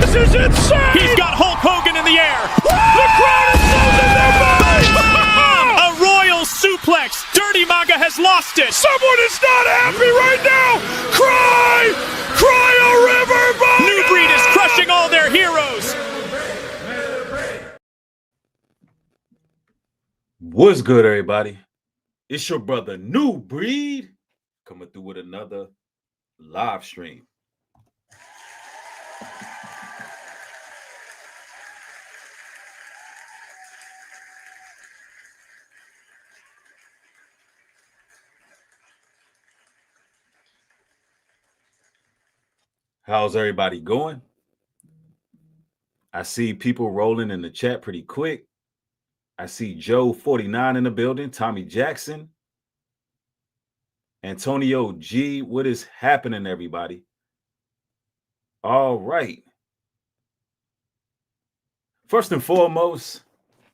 This is insane! He's got Hulk Hogan in the air. The crowd is losing their minds! A royal suplex. Dirty Maga has lost it. Someone is not happy right now! Cry! Cry a river, Maga! New Breed is crushing all their heroes. What's good, everybody? It's your brother New Breed coming through with another live stream. How's everybody going? I see people rolling in the chat pretty quick. I see Joe 49 in the building, Tommy Jackson, Antonio G. What is happening, everybody? All right. First and foremost,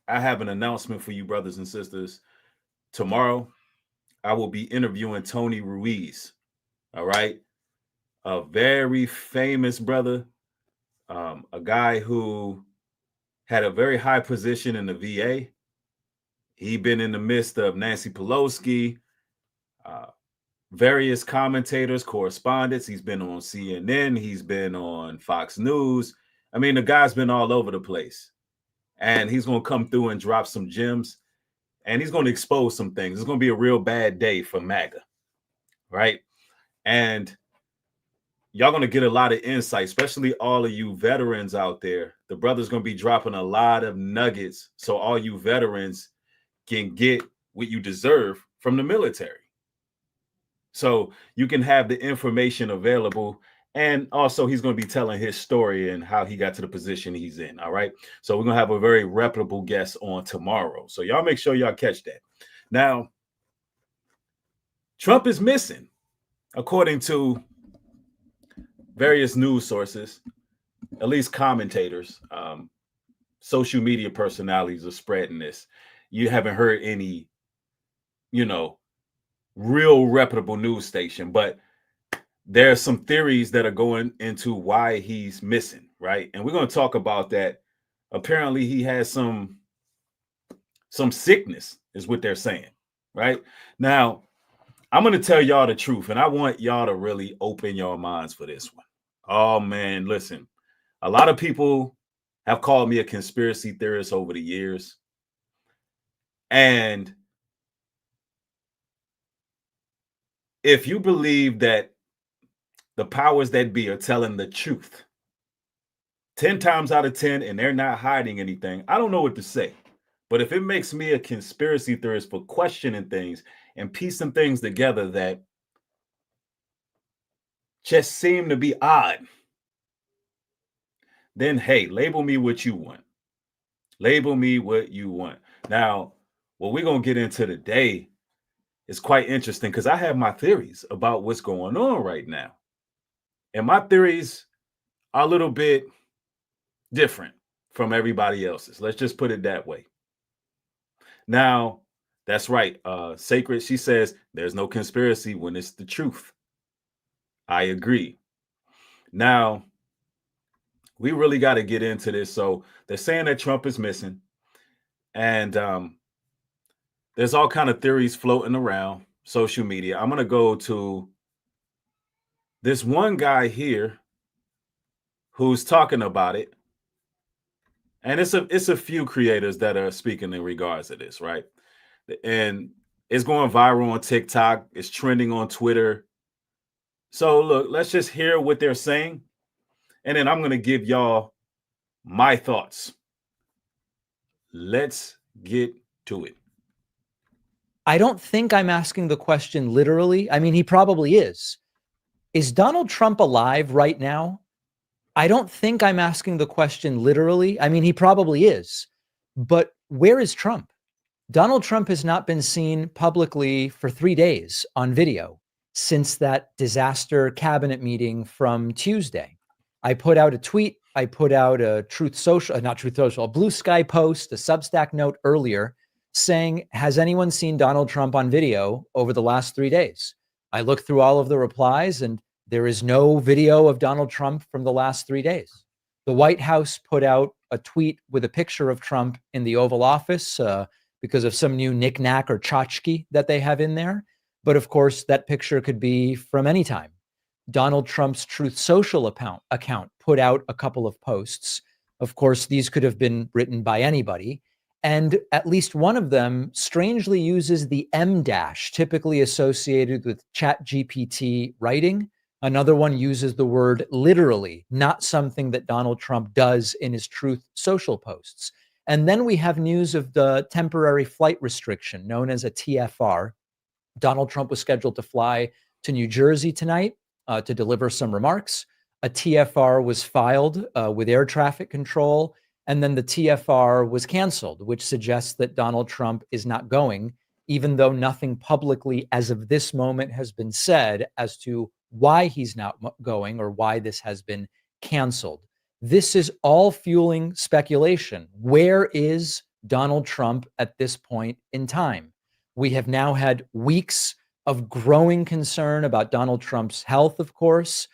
I have an announcement for you, brothers and sisters. Tomorrow, I will be interviewing Tony Ruiz. All right. A very famous brother, a guy who had a very high position in the VA. He's been in the midst of Nancy Pelosi, various commentators, correspondents. He's been on CNN. He's been on Fox News. I mean, the guy's been all over the place. And he's going to come through and drop some gems. And he's going to expose some things. It's going to be a real bad day for MAGA, right? And y'all going to get a lot of insight, especially all of you veterans out there. The brother's going to be dropping a lot of nuggets so all you veterans can get what you deserve from the military. So you can have the information available. And also he's going to be telling his story and how he got to the position he's in. All right. So we're going to have a very reputable guest on tomorrow. So y'all make sure y'all catch that. Now, Trump is missing, according to various news sources, at least commentators, social media personalities are spreading this. You haven't heard any, real reputable news station, but there are some theories that are going into why he's missing, right? And we're going to talk about that. Apparently he has some sickness is what they're saying, right? Now, I'm going to tell y'all the truth, and I want y'all to really open your minds for this one. Oh, man, listen, a lot of people have called me a conspiracy theorist over the years. And if you believe that the powers that be are telling the truth 10 times out of 10 and they're not hiding anything, I don't know what to say. But if it makes me a conspiracy theorist for questioning things and piecing things together that just seem to be odd, then hey, label me what you want. Label me what you want. Now, what we're going to get into today is quite interesting because I have my theories about what's going on right now. And my theories are a little bit different from everybody else's. Let's just put it that way. Now, that's right. Sacred, she says there's no conspiracy when it's the truth. I agree. Now, we really got to get into this. So they're saying that Trump is missing. And there's all kind of theories floating around social media. I'm going to go to this one guy here who's talking about it. And it's a few creators that are speaking in regards to this, right? And it's going viral on TikTok. It's trending on Twitter. So look, let's just hear what they're saying. And then I'm going to give y'all my thoughts. Let's get to it. I don't think I'm asking the question literally. I mean, he probably is. Is Donald Trump alive right now? I don't think I'm asking the question literally. I mean, he probably is. But where is Trump? Donald Trump has not been seen publicly for 3 days on video since that disaster cabinet meeting from Tuesday. I put out a tweet. I put out a a Blue Sky post, a Substack note earlier saying, has anyone seen Donald Trump on video over the last 3 days? I looked through all of the replies and there is no video of Donald Trump from the last 3 days. The White House put out a tweet with a picture of Trump in the Oval Office because of some new knick-knack or tchotchke that they have in there. But of course, that picture could be from any time. Donald Trump's Truth Social account put out a couple of posts. Of course, these could have been written by anybody. And at least one of them strangely uses the M dash, typically associated with ChatGPT writing. Another one uses the word literally, not something that Donald Trump does in his Truth Social posts. And then we have news of the temporary flight restriction known as a TFR. Donald Trump was scheduled to fly to New Jersey tonight to deliver some remarks. A TFR was filed with air traffic control, and then the TFR was canceled, which suggests that Donald Trump is not going, even though nothing publicly as of this moment has been said as to why he's not going or why this has been canceled. This is all fueling speculation. Where is Donald Trump at this point in time? We have now had weeks of growing concern about Donald Trump's health, of course,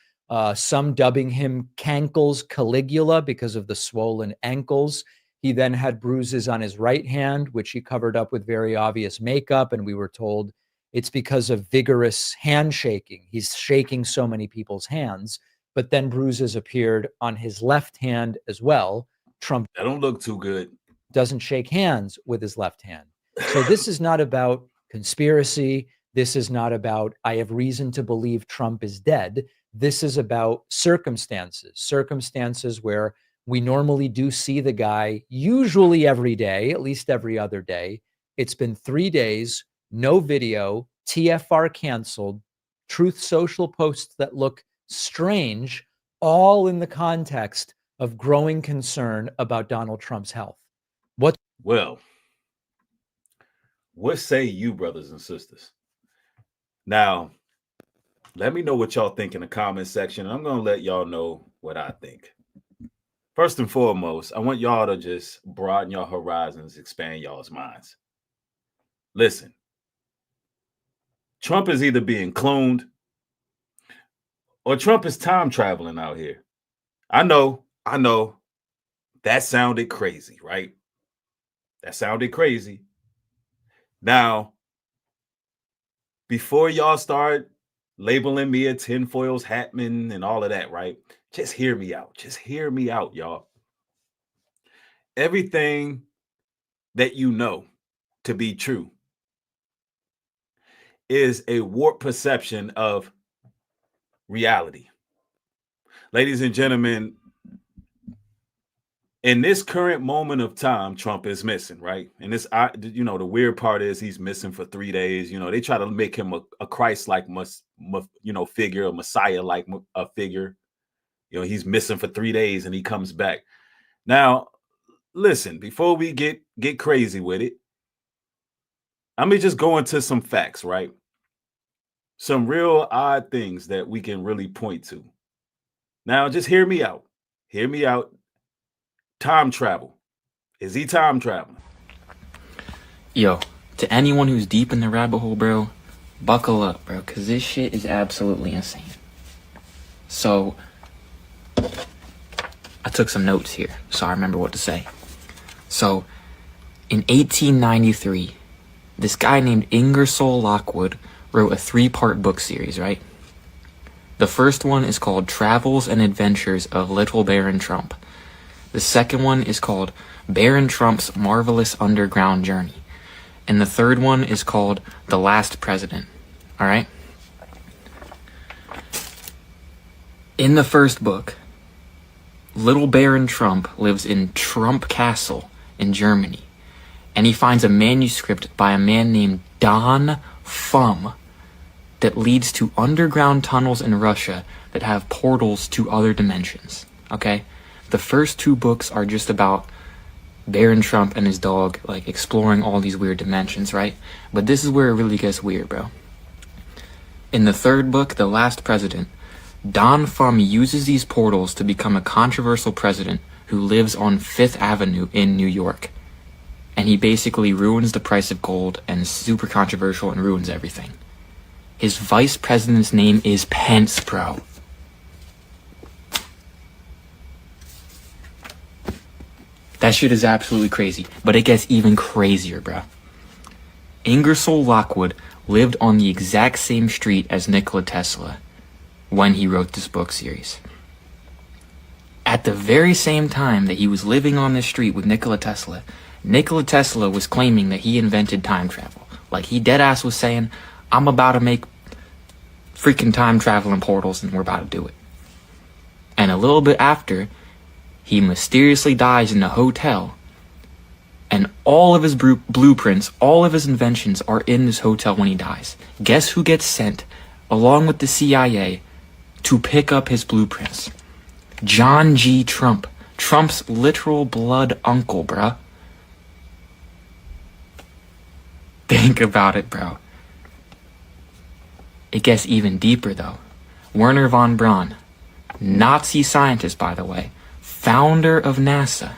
some dubbing him Cankle's Caligula because of the swollen ankles. He then had bruises on his right hand, which he covered up with very obvious makeup. And we were told it's because of vigorous handshaking. He's shaking so many people's hands, but then bruises appeared on his left hand as well. Trump That don't look too good. doesn't shake hands with his left hand. So this is not about conspiracy. This is not about, I have reason to believe Trump is dead. This is about circumstances where we normally do see the guy usually every day, at least every other day. It's been 3 days, no video, TFR canceled, Truth Social posts that look strange, all in the context of growing concern about Donald Trump's health. Well, what say you, brothers and sisters? Now, let me know what y'all think in the comment section. I'm going to let y'all know what I think. First and foremost, I want y'all to just broaden your horizons, expand y'all's minds. Listen, Trump is either being cloned or Trump is time traveling out here. I know. That sounded crazy, right? That sounded crazy. Now, before y'all start labeling me a tinfoil's hatman and all of that, right? Just hear me out. Just hear me out, y'all. Everything that you know to be true is a warped perception of reality. Ladies and gentlemen, in this current moment of time, Trump is missing, right? And this, the weird part is he's missing for 3 days. They try to make him a Christ-like, figure, a Messiah-like a figure. He's missing for 3 days and he comes back. Now, listen, before we get crazy with it, let me just go into some facts, right? Some real odd things that we can really point to. Now, just hear me out. Hear me out. Time travel. Is he time traveling? Yo, to anyone who's deep in the rabbit hole, bro, buckle up, bro, because this shit is absolutely insane. So, I took some notes here, so I remember what to say. So, in 1893, this guy named Ingersoll Lockwood wrote a 3-part book series, right? The first one is called Travels and Adventures of Little Baron Trump. The second one is called Baron Trump's Marvelous Underground Journey. And the third one is called The Last President. All right? In the first book, Little Baron Trump lives in Trump Castle in Germany. And he finds a manuscript by a man named Don Fum that leads to underground tunnels in Russia that have portals to other dimensions. Okay? The first 2 books are just about Baron Trump and his dog, like, exploring all these weird dimensions, right? But this is where it really gets weird, bro. In the third book, The Last President, Don Fum uses these portals to become a controversial president who lives on 5th Avenue in New York. And he basically ruins the price of gold and is super controversial and ruins everything. His vice president's name is Pence, bro. That shit is absolutely crazy. But it gets even crazier, bro. Ingersoll Lockwood lived on the exact same street as Nikola Tesla when he wrote this book series. At the very same time that he was living on this street with Nikola Tesla was claiming that he invented time travel. Like, he deadass was saying, I'm about to make freaking time traveling portals and we're about to do it. And a little bit after, he mysteriously dies in a hotel, and all of his blueprints, all of his inventions are in this hotel when he dies. Guess who gets sent, along with the CIA, to pick up his blueprints? John G. Trump. Trump's literal blood uncle, bruh. Think about it, bro. It gets even deeper, though. Wernher von Braun, Nazi scientist, by the way, founder of NASA,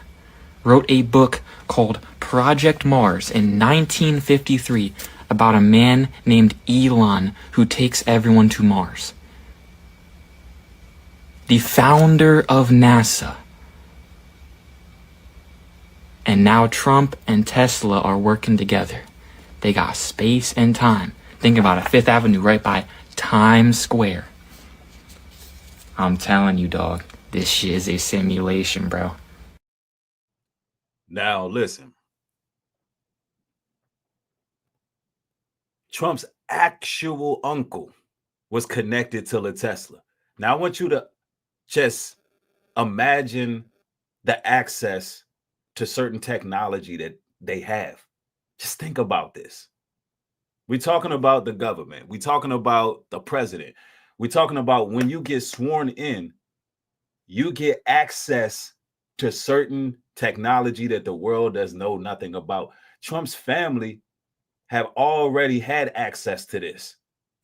wrote a book called Project Mars in 1953 about a man named Elon who takes everyone to Mars. The founder of NASA. And now Trump and Tesla are working together. They got space and time. Think about it, Fifth Avenue right by Times Square. I'm telling you, dog, this shit is a simulation, bro. Now, listen. Trump's actual uncle was connected to the Tesla. Now, I want you to just imagine the access to certain technology that they have. Just think about this. We're talking about the government. We're talking about the president. We're talking about when you get sworn in, you get access to certain technology that the world does know nothing about. Trump's family have already had access to this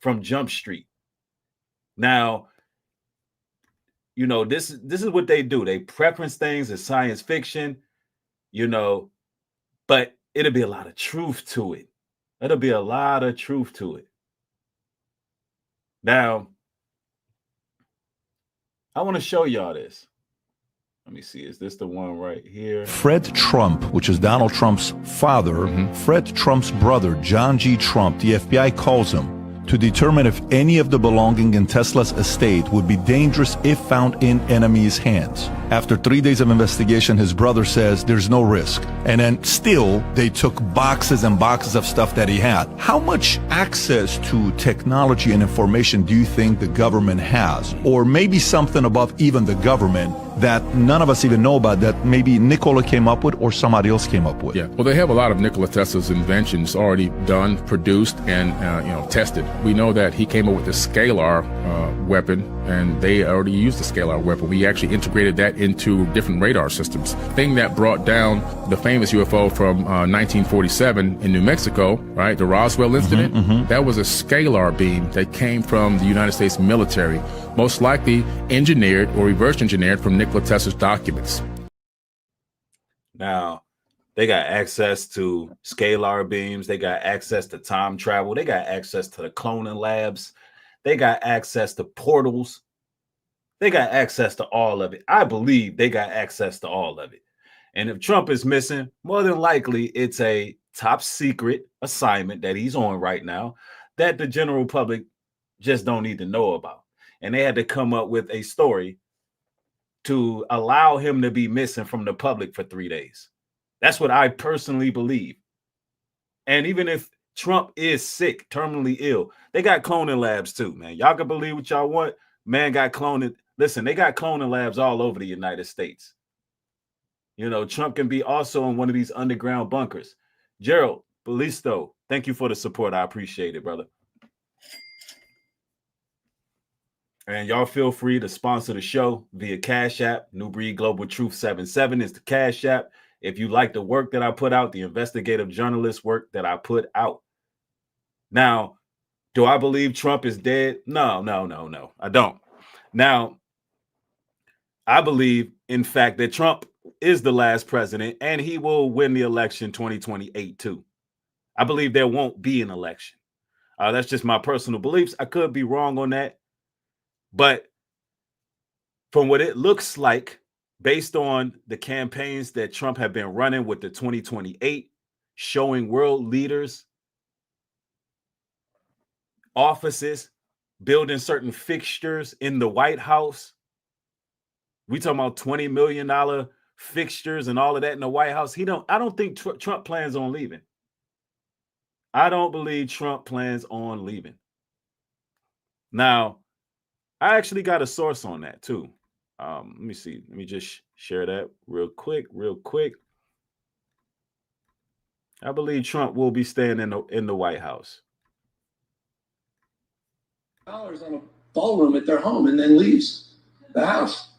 from Jump Street. Now, you know, this is what they do. They preference things as science fiction, you know, but it'll be a lot of truth to it. It'll be a lot of truth to it. Now, I want to show y'all this. Let me see. Is this the one right here? Fred Trump, which is Donald Trump's father, Fred Trump's brother, John G. Trump, the FBI calls him to determine if any of the belonging in Tesla's estate would be dangerous if found in enemy's hands. After 3 days of investigation, his brother says there's no risk. And then still, they took boxes and boxes of stuff that he had. How much access to technology and information do you think the government has? Or maybe something above even the government that none of us even know about, that maybe Nikola came up with or somebody else came up with? Yeah, well, they have a lot of Nikola Tesla's inventions already done, produced, and tested. We know that he came up with the scalar weapon, and they already used the scalar weapon. We actually integrated that into different radar systems. Thing that brought down the famous UFO from 1947 in New Mexico, right? The Roswell incident. That was a scalar beam that came from the United States military, most likely engineered or reverse engineered from Nikola Tesla's documents. Now, they got access to scalar beams. They got access to time travel. They got access to the cloning labs. They got access to portals. They got access to all of it. I believe they got access to all of it. And if Trump is missing, more than likely it's a top secret assignment that he's on right now that the general public just don't need to know about. And they had to come up with a story to allow him to be missing from the public for 3 days. That's what I personally believe. And even if Trump is sick, terminally ill, they got cloning labs too, man. Y'all can believe what y'all want. Man got cloning. Listen, they got cloning labs all over the United States. You know, Trump can be also in one of these underground bunkers. Gerald Balisto, thank you for the support. I appreciate it, brother. And y'all feel free to sponsor the show via Cash App. New Breed Global Truth 77 is the Cash App. If you like the work that I put out, the investigative journalist work that I put out. Now, do I believe Trump is dead? No, I don't. Now, I believe, in fact, that Trump is the last president and he will win the election 2028 too. I believe there won't be an election. That's just my personal beliefs. I could be wrong on that. But from what it looks like, based on the campaigns that Trump have been running with the 2028, showing world leaders offices, building certain fixtures in the White House. We talking about $20 million fixtures and all of that in the White House. I don't think Trump plans on leaving. I don't believe Trump plans on leaving. Now, I actually got a source on that too. Let me see. Let me just share that real quick. I believe Trump will be staying in the White House. Dollars on a ballroom at their home and then leaves the house.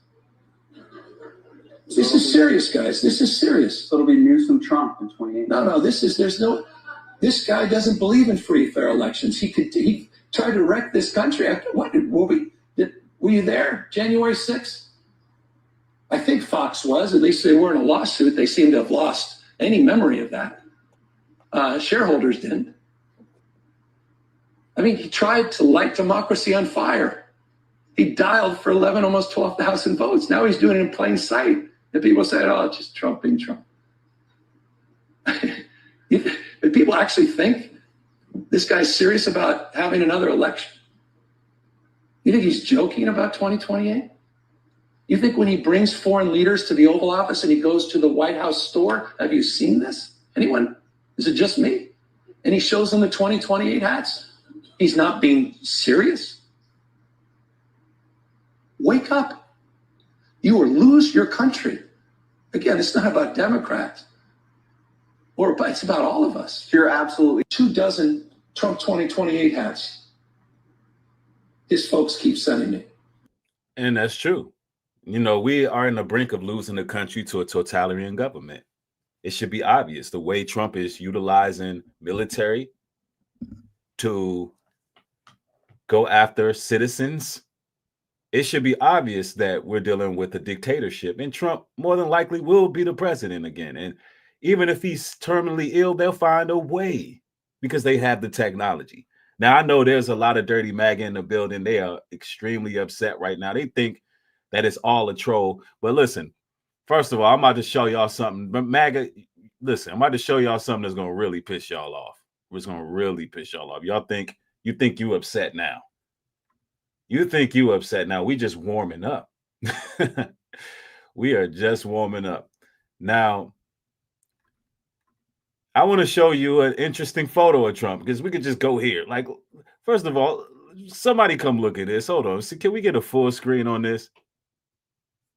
This is serious, guys. This is serious. So it'll be Newsom Trump in 28. No, this guy doesn't believe in free, fair elections. He tried to wreck this country. Were you there January 6th? I think Fox was. At least they were in a lawsuit. They seem to have lost any memory of that. Shareholders didn't. I mean, he tried to light democracy on fire. He dialed for 11, almost 12,000 votes. Now he's doing it in plain sight. And people say, oh, it's just Trump being Trump. But people actually think this guy's serious about having another election? You think he's joking about 2028? You think when he brings foreign leaders to the Oval Office and he goes to the White House store, have you seen this? Anyone? Is it just me? And he shows them the 2028 hats? He's not being serious? Wake up. You will lose your country. Again, it's not about Democrats. It's about all of us. You're absolutely 24 Trump 2028 hats. His folks keep sending me. And that's true. You know, we are in the brink of losing the country to a totalitarian government. It should be obvious the way Trump is utilizing military to go after citizens. It should be obvious that we're dealing with a dictatorship, and Trump more than likely will be the president again. And even if he's terminally ill, they'll find a way because they have the technology. Now, I know there's a lot of dirty MAGA in the building. They are extremely upset right now. They think that it's all a troll. But listen, first of all, I'm about to show y'all something. But MAGA, listen, I'm about to show y'all something that's going to really piss y'all off. It's going to really piss y'all off. Y'all think you upset now. You think you upset now. We just warming up. We are just warming up. Now, I want to show you an interesting photo of Trump because we could just go here. Like, first of all, somebody come look at this. Hold on. See, can we get a full screen on this?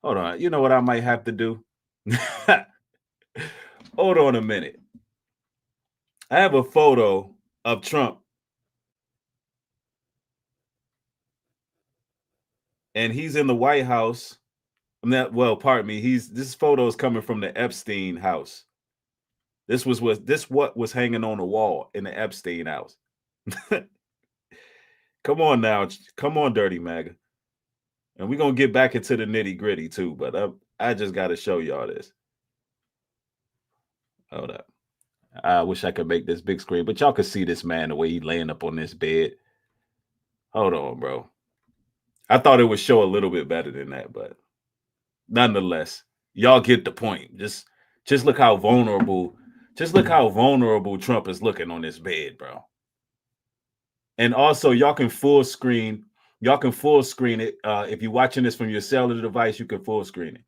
Hold on. You know what I might have to do? Hold on a minute. I have a photo of Trump. And he's in the White House. Pardon me. This photo is coming from the Epstein house. This what was hanging on the wall in the Epstein house. Come on now. Come on, Dirty MAGA. And we're going to get back into the nitty gritty too, but I just got to show y'all this. Hold up. I wish I could make this big screen, but y'all could see this man, the way he laying up on this bed. Hold on, bro. I thought it would show a little bit better than that, but nonetheless, y'all get the point. Just look how vulnerable. Just look how vulnerable Trump is looking on this bed, bro. And also, y'all can full screen it. If you're watching this from your cellular device, you can full screen it.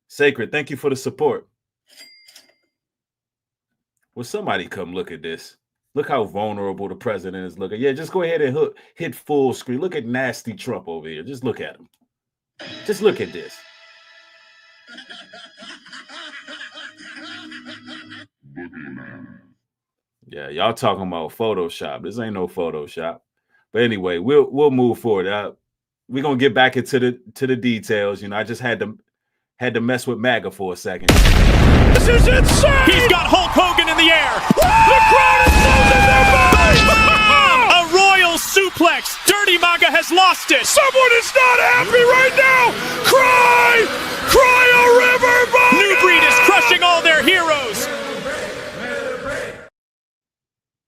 Sacred, thank you for the support. Will somebody come look at this? Look how vulnerable the president is looking. Yeah, just go ahead and hit full screen. Look at nasty Trump over here. Just look at him. Just look at this. Yeah, y'all talking about Photoshop. This ain't no Photoshop. But anyway, we'll move forward. We're gonna get back into the details. You know, I just had to mess with MAGA for a second. This is insane! He's got Hulk Hogan in the air. The crowd is losing their minds! A royal suplex. Dirty MAGA has lost it. Someone is not happy right now. Cry a river, MAGA! New Breed is crushing all their heroes.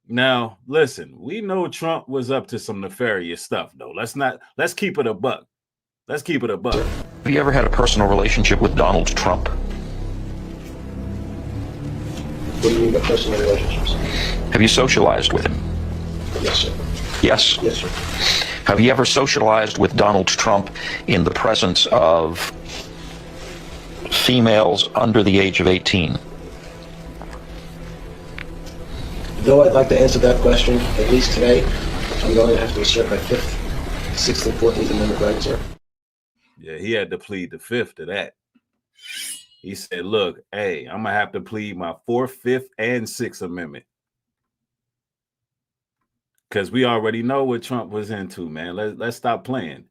Now, listen, we know Trump was up to some nefarious stuff, though. Let's keep it a buck. Let's keep it a buck. Have you ever had a personal relationship with Donald Trump? What do you mean by personal relationships? Have you socialized with him? Yes, sir. Yes? Yes, sir. Have you ever socialized with Donald Trump in the presence of females under the age of 18? Though I'd like to answer that question, at least today, I'm going to have to assert my 5th, 6th, and 14th Amendment rights, sir. Yeah, he had to plead the 5th to that. He said, look, hey, I'm going to have to plead my 4th, 5th, and 6th Amendment. Because we already know what Trump was into, man. Let's stop playing.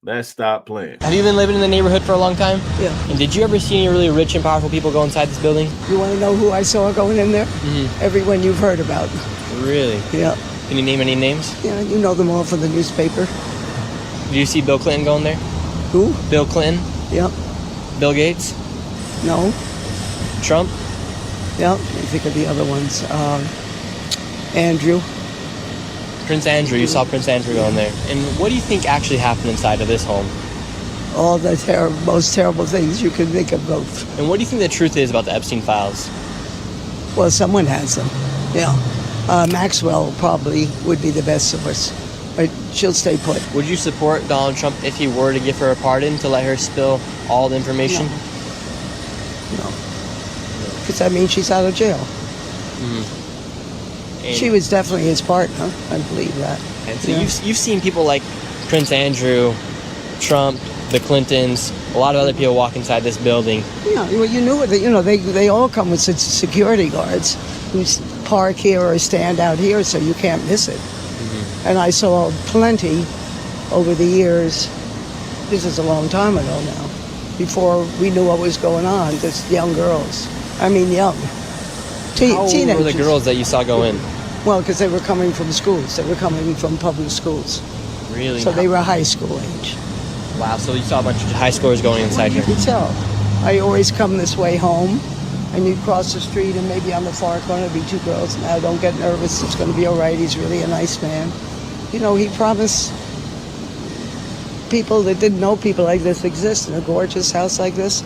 Let's stop playing. Have you been living in the neighborhood for a long time? Yeah. And did you ever see any really rich and powerful people go inside this building? You want to know who I saw going in there? Mm-hmm. Everyone you've heard about. Really? Yeah. Can you name any names? Yeah, you know them all from the newspaper. Did you see Bill Clinton going there? Who? Bill Clinton? Yeah. Bill Gates? No. Trump? Yeah. I think of the other ones. Andrew. Prince Andrew. You saw Prince Andrew going there. And what do you think actually happened inside of this home? All the most terrible things you can think of both. And what do you think the truth is about the Epstein files? Well, someone has them. Yeah. Maxwell probably would be the best source. But she'll stay put. Would you support Donald Trump if he were to give her a pardon to let her spill all the information? No. Because that means she's out of jail. Mm-hmm. She was definitely his partner. I believe that. And so you've seen people like Prince Andrew, Trump, the Clintons, a lot of other people walk inside this building. Yeah, well, you knew it. They all come with security guards who park here or stand out here, so you can't miss it. Mm-hmm. And I saw plenty over the years. This is a long time ago now, before we knew what was going on. Just young girls. I mean, young. How old were the girls that you saw go in? Well, because they were coming from schools. They were coming from public schools. Really? So they were high school age. Wow, so you saw a bunch of high schoolers going inside here. You could tell. I always come this way home, and you'd cross the street, and maybe on the far corner would be 2 girls. Now, don't get nervous. It's going to be all right. He's really a nice man. You know, he promised people that didn't know people like this exist in a gorgeous house like this.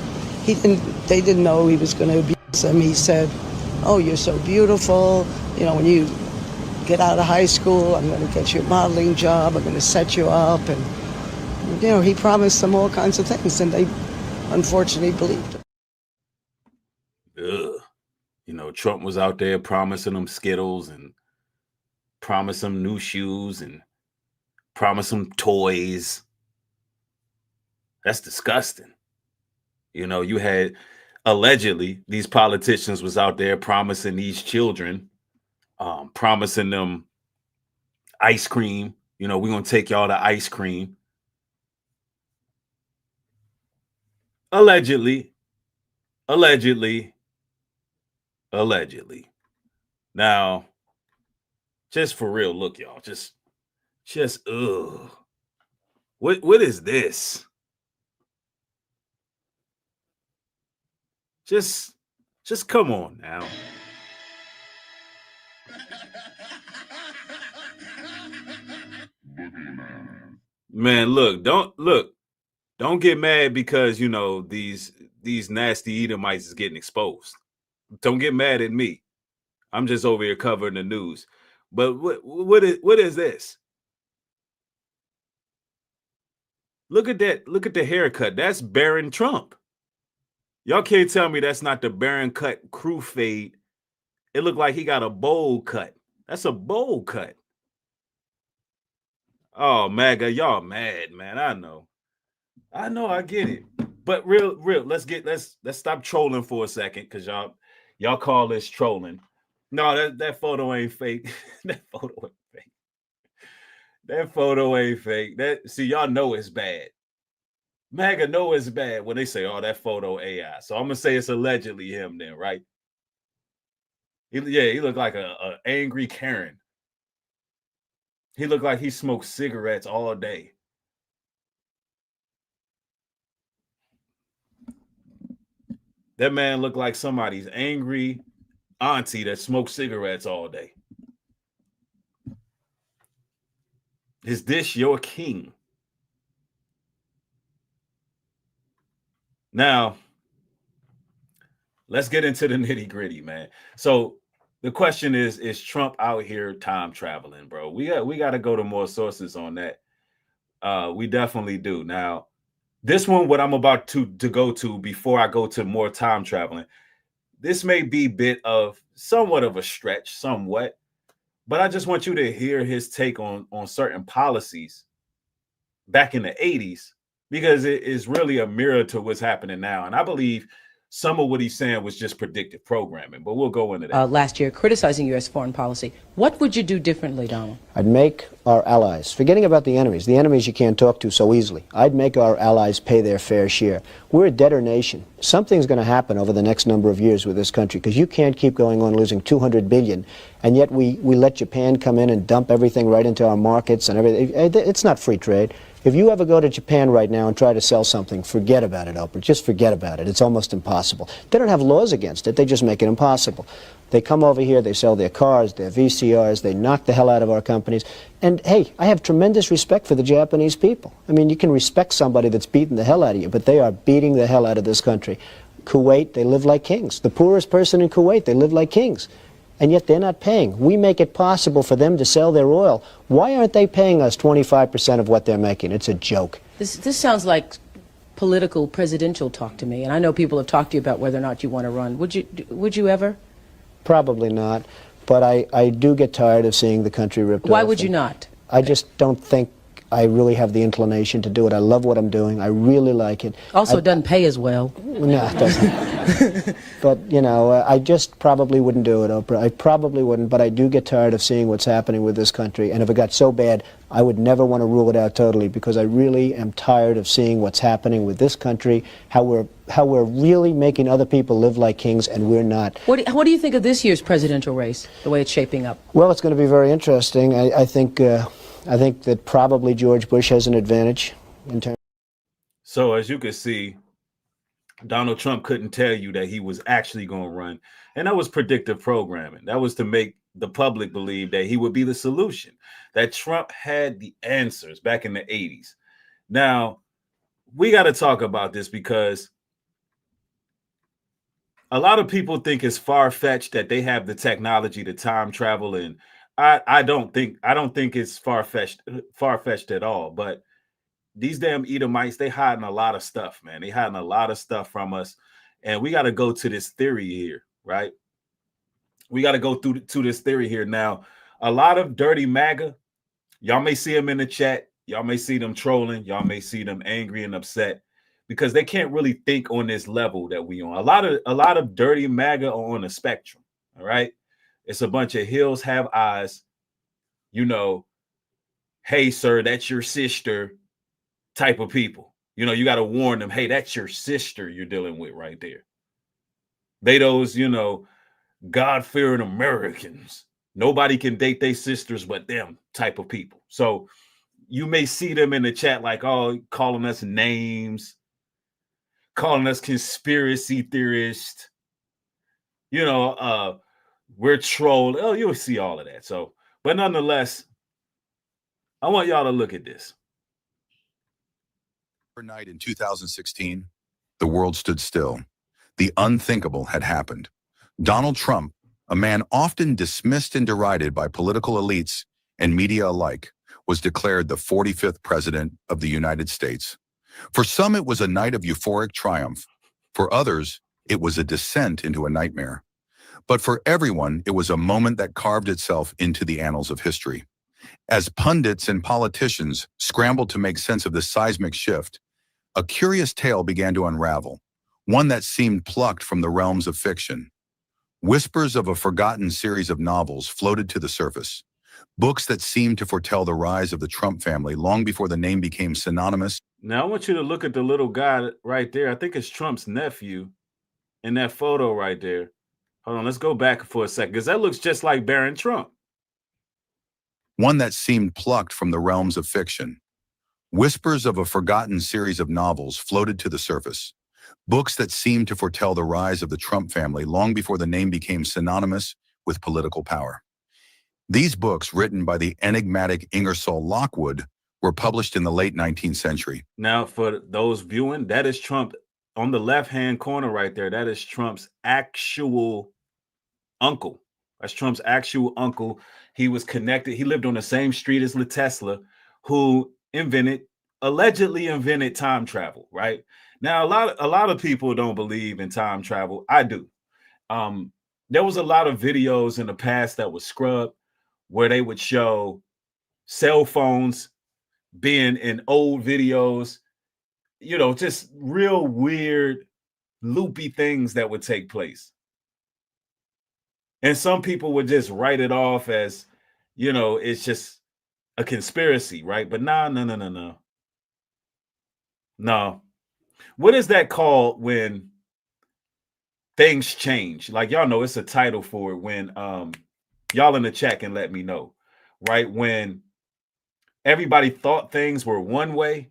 They didn't know he was going to abuse them. He said, oh, you're so beautiful. You know, when you get out of high school, I'm going to get you a modeling job. I'm going to set you up. And, you know, he promised them all kinds of things, and they unfortunately believed him. Ugh. You know, Trump was out there promising them Skittles and promising them new shoes and promising them toys. That's disgusting. You know, you had... Allegedly, these politicians was out there promising these children, promising them ice cream. You know, we're going to take y'all to ice cream. Allegedly. Now, just for real, look, y'all, just ugh. What is this? Just come on now. Man, look, don't get mad because, you know, these nasty Edomites is getting exposed. Don't get mad at me. I'm just over here covering the news. But what is this? Look at that. Look at the haircut. That's Baron Trump. Y'all can't tell me that's not the Baron cut crew fade. It looked like he got a bowl cut. That's a bowl cut. Oh, MAGA, y'all mad, man. I know, I get it. But real, let's stop trolling for a second, because y'all call this trolling. No, that photo ain't fake. That photo ain't fake. See, y'all know it's bad. MAGA know it's bad when they say, oh, that photo AI. So I'm going to say it's allegedly him then, right? He looked like a angry Karen. He looked like he smoked cigarettes all day. That man looked like somebody's angry auntie that smoked cigarettes all day. Is this your king? Now, let's get into the nitty gritty, man. So the question is Trump out here time traveling, bro? We got to go to more sources on that. We definitely do. Now, this one, what I'm about to go to before I go to more time traveling, this may be somewhat of a stretch, somewhat, but I just want you to hear his take on certain policies back in the 80s, because it is really a mirror to what's happening now. And I believe some of what he's saying was just predictive programming, but we'll go into that. Last year, criticizing U.S. foreign policy. What would you do differently, Donald? I'd make our allies, forgetting about the enemies you can't talk to so easily, I'd make our allies pay their fair share. We're a debtor nation. Something's going to happen over the next number of years with this country, because you can't keep going on losing $200 billion, and yet we let Japan come in and dump everything right into our markets and everything. It's not free trade. If you ever go to Japan right now and try to sell something, forget about it, Oprah. Just forget about it. It's almost impossible. They don't have laws against it. They just make it impossible. They come over here, they sell their cars, their VCRs, they knock the hell out of our companies. And, hey, I have tremendous respect for the Japanese people. I mean, you can respect somebody that's beating the hell out of you, but they are beating the hell out of this country. Kuwait, they live like kings. The poorest person in Kuwait, they live like kings. And yet they're not paying. We make it possible for them to sell their oil. Why aren't they paying us 25% of what they're making? It's a joke. This sounds like political presidential talk to me, and I know people have talked to you about whether or not you want to run. Would you ever? Probably not, but I do get tired of seeing the country ripped off. Why would you not? I just don't think I really have the inclination to do it. I love what I'm doing. I really like it. Also, it doesn't pay as well. No, it doesn't. But, you know, I just probably wouldn't do it, Oprah. I probably wouldn't, but I do get tired of seeing what's happening with this country. And if it got so bad, I would never want to rule it out totally, because I really am tired of seeing what's happening with this country, how we're really making other people live like kings, and we're not. What do you think of this year's presidential race, the way it's shaping up? Well, it's going to be very interesting. I think that probably George Bush has an advantage in terms. So as you can see, Donald Trump couldn't tell you that he was actually going to run. And that was predictive programming. That was to make the public believe that he would be the solution, that Trump had the answers back in the 80s. Now, we got to talk about this, because a lot of people think it's far-fetched that they have the technology to time travel, and I don't think it's far-fetched at all. But these damn Edomites, they hiding a lot of stuff, man. They hiding a lot of stuff from us, and we got to go to this theory here, right? We got to go to this theory here. Now, a lot of dirty MAGA, y'all may see them in the chat, y'all may see them trolling, y'all may see them angry and upset, because they can't really think on this level that we on. A lot of dirty MAGA are on the spectrum, all right? It's a bunch of hills have eyes, you know, hey, sir, that's your sister type of people. You know, you got to warn them, hey, that's your sister you're dealing with right there. They those, you know, God-fearing Americans. Nobody can date their sisters but them type of people. So you may see them in the chat like, oh, calling us names, calling us conspiracy theorists, you know, we're trolling. Oh, you'll see all of that. So, but nonetheless, I want y'all to look at this. Overnight in 2016, the world stood still. The unthinkable had happened. Donald Trump, a man often dismissed and derided by political elites and media alike, was declared the 45th president of the United States. For some, it was a night of euphoric triumph. For others, it was a descent into a nightmare. But for everyone, it was a moment that carved itself into the annals of history. As pundits and politicians scrambled to make sense of this seismic shift, a curious tale began to unravel, one that seemed plucked from the realms of fiction. Whispers of a forgotten series of novels floated to the surface, books that seemed to foretell the rise of the Trump family long before the name became synonymous. Now, I want you to look at the little guy right there. I think it's Trump's nephew in that photo right there. Hold on, let's go back for a second, because that looks just like Barron Trump. One that seemed plucked from the realms of fiction. Whispers of a forgotten series of novels floated to the surface, books that seemed to foretell the rise of the Trump family long before the name became synonymous with political power. These books, written by the enigmatic Ingersoll Lockwood, were published in the late 19th century. Now, for those viewing, that is Trump on the left-hand corner right there, that is Trump's actual uncle. That's Trump's actual uncle. He was connected. He lived on the same street as Tesla, who allegedly invented time travel, right? Now, a lot of people don't believe in time travel. I do. There was a lot of videos in the past that was scrubbed where they would show cell phones being in old videos, you know, just real weird, loopy things that would take place. And some people would just write it off as, you know, it's just a conspiracy, right? But no. What is that called when things change? Like, y'all know it's a title for it when y'all in the chat can let me know, right? When everybody thought things were one way,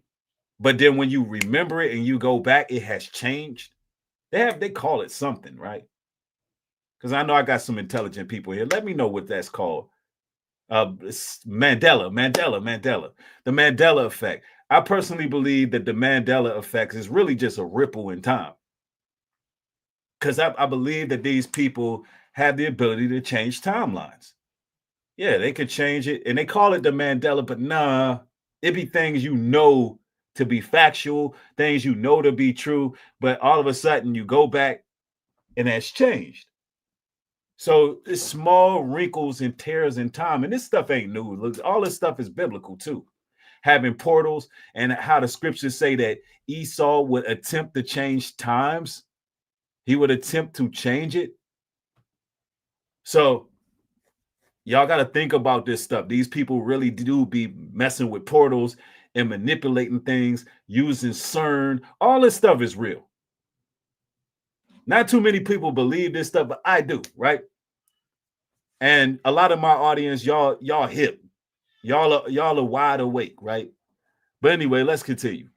but then when you remember it and you go back, it has changed. They call it something, right? Because I know I got some intelligent people here. Let me know what that's called. It's Mandela. The Mandela effect. I personally believe that the Mandela effect is really just a ripple in time. Because I believe that these people have the ability to change timelines. Yeah, they could change it. And they call it the Mandela, but nah, it be things you know to be factual, things you know to be true, but all of a sudden you go back and that's changed. So it's small wrinkles and tears in time. And this stuff ain't new. Look, all this stuff is biblical too. Having portals and how the scriptures say that Esau would attempt to change times. He would attempt to change it. So y'all got to think about this stuff. These people really do be messing with portals and manipulating things, using CERN. All this stuff is real. Not too many people believe this stuff, but I do, right? And a lot of my audience, y'all hip. Y'all are wide awake, right? But anyway, let's continue.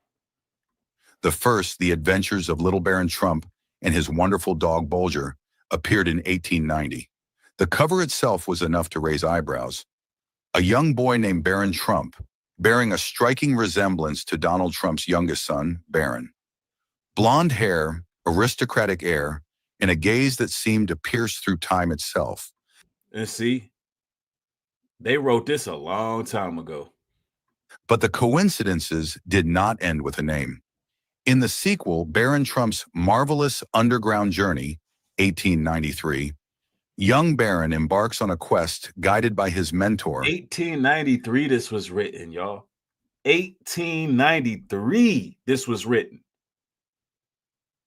The first, The Adventures of Little Baron Trump and His Wonderful Dog Bulger, appeared in 1890. The cover itself was enough to raise eyebrows. A young boy named Baron Trump, bearing a striking resemblance to Donald Trump's youngest son, Barron. Blonde hair, aristocratic air, and a gaze that seemed to pierce through time itself. And see, they wrote this a long time ago. But the coincidences did not end with a name. In the sequel, Baron Trump's Marvelous Underground Journey, 1893, young Baron embarks on a quest guided by his mentor. 1893, this was written, y'all. 1893, this was written.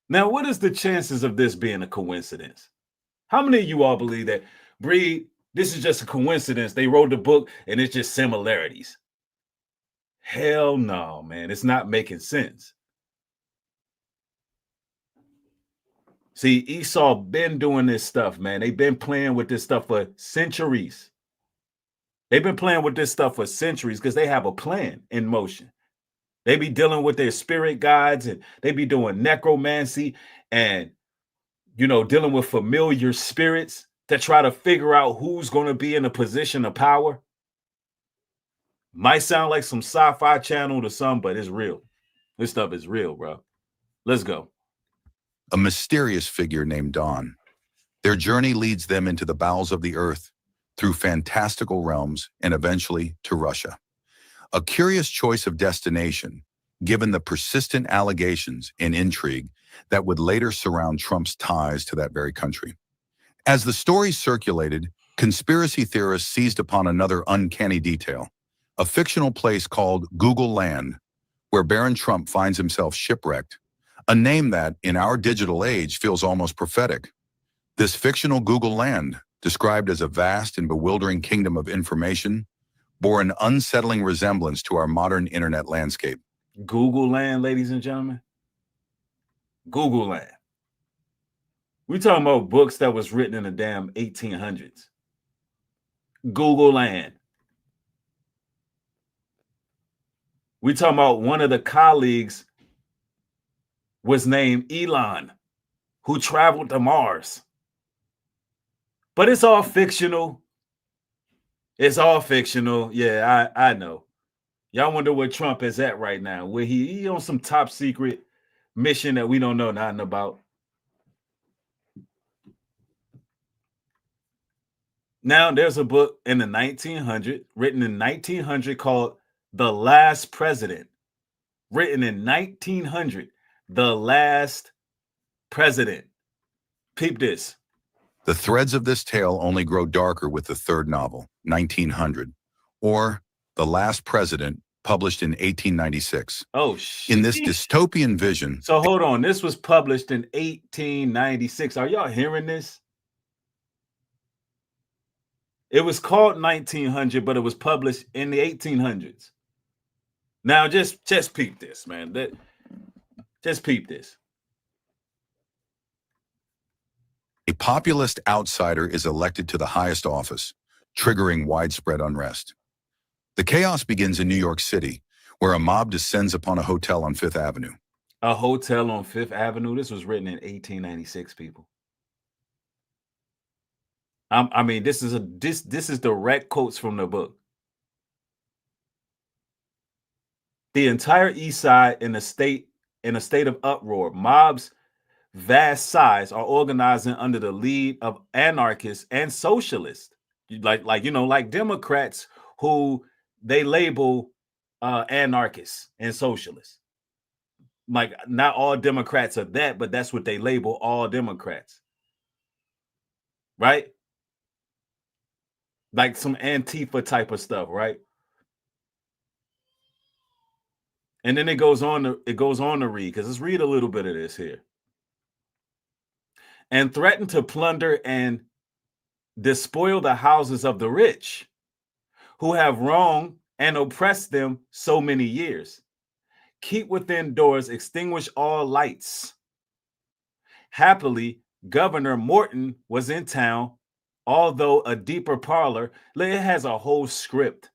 Now, what is the chances of this being a coincidence? How many of you all believe that, Breed, this is just a coincidence? They wrote the book and it's just similarities. Hell no, man. It's not making sense. See, Esau been doing this stuff, man. They've been playing with this stuff for centuries. They've been playing with this stuff for centuries because they have a plan in motion. They be dealing with their spirit guides and they be doing necromancy and, you know, dealing with familiar spirits to try to figure out who's going to be in a position of power. Might sound like some sci-fi channel to some, but it's real. This stuff is real, bro. Let's go. A mysterious figure named Dawn. Their journey leads them into the bowels of the earth, through fantastical realms, and eventually to Russia. A curious choice of destination, given the persistent allegations and intrigue that would later surround Trump's ties to that very country. As the story circulated, conspiracy theorists seized upon another uncanny detail, a fictional place called Google Land, where Baron Trump finds himself shipwrecked, a name that, in our digital age, feels almost prophetic. This fictional Google Land, described as a vast and bewildering kingdom of information, bore an unsettling resemblance to our modern internet landscape. Google Land, ladies and gentlemen. Google Land. We talking about books that was written in the damn 1800s. Google Land. We talking about one of the colleagues was named Elon, who traveled to Mars. But it's all fictional. It's all fictional. Yeah, I know. Y'all wonder where Trump is at right now. Where he on some top secret mission that we don't know nothing about. Now, there's a book in the 1900s, written in 1900, called The Last President. Written in 1900, The Last President. Peep this. The threads of this tale only grow darker with the third novel, 1900, or The Last President, published in 1896. Oh, shit. In this dystopian vision... So hold on, this was published in 1896. Are y'all hearing this? It was called 1900, but it was published in the 1800s. Now, just peep this, man. Just peep this. A populist outsider is elected to the highest office, triggering widespread unrest. The chaos begins in New York City, where a mob descends upon a hotel on Fifth Avenue. A hotel on Fifth Avenue? This was written in 1896, people. I mean, this is direct quotes from the book. The entire East Side in a state of uproar. Mobs vast size are organizing under the lead of anarchists and socialists, like Democrats, who they label anarchists and socialists. Like, not all Democrats are that, but that's what they label all Democrats, right? Like some Antifa type of stuff, right? And then it goes on to read, because let's read a little bit of this here. And threaten to plunder and despoil the houses of the rich, who have wronged and oppressed them so many years. Keep within doors, extinguish all lights. Happily, Governor Morton was in town, although a deeper parlor. It has a whole script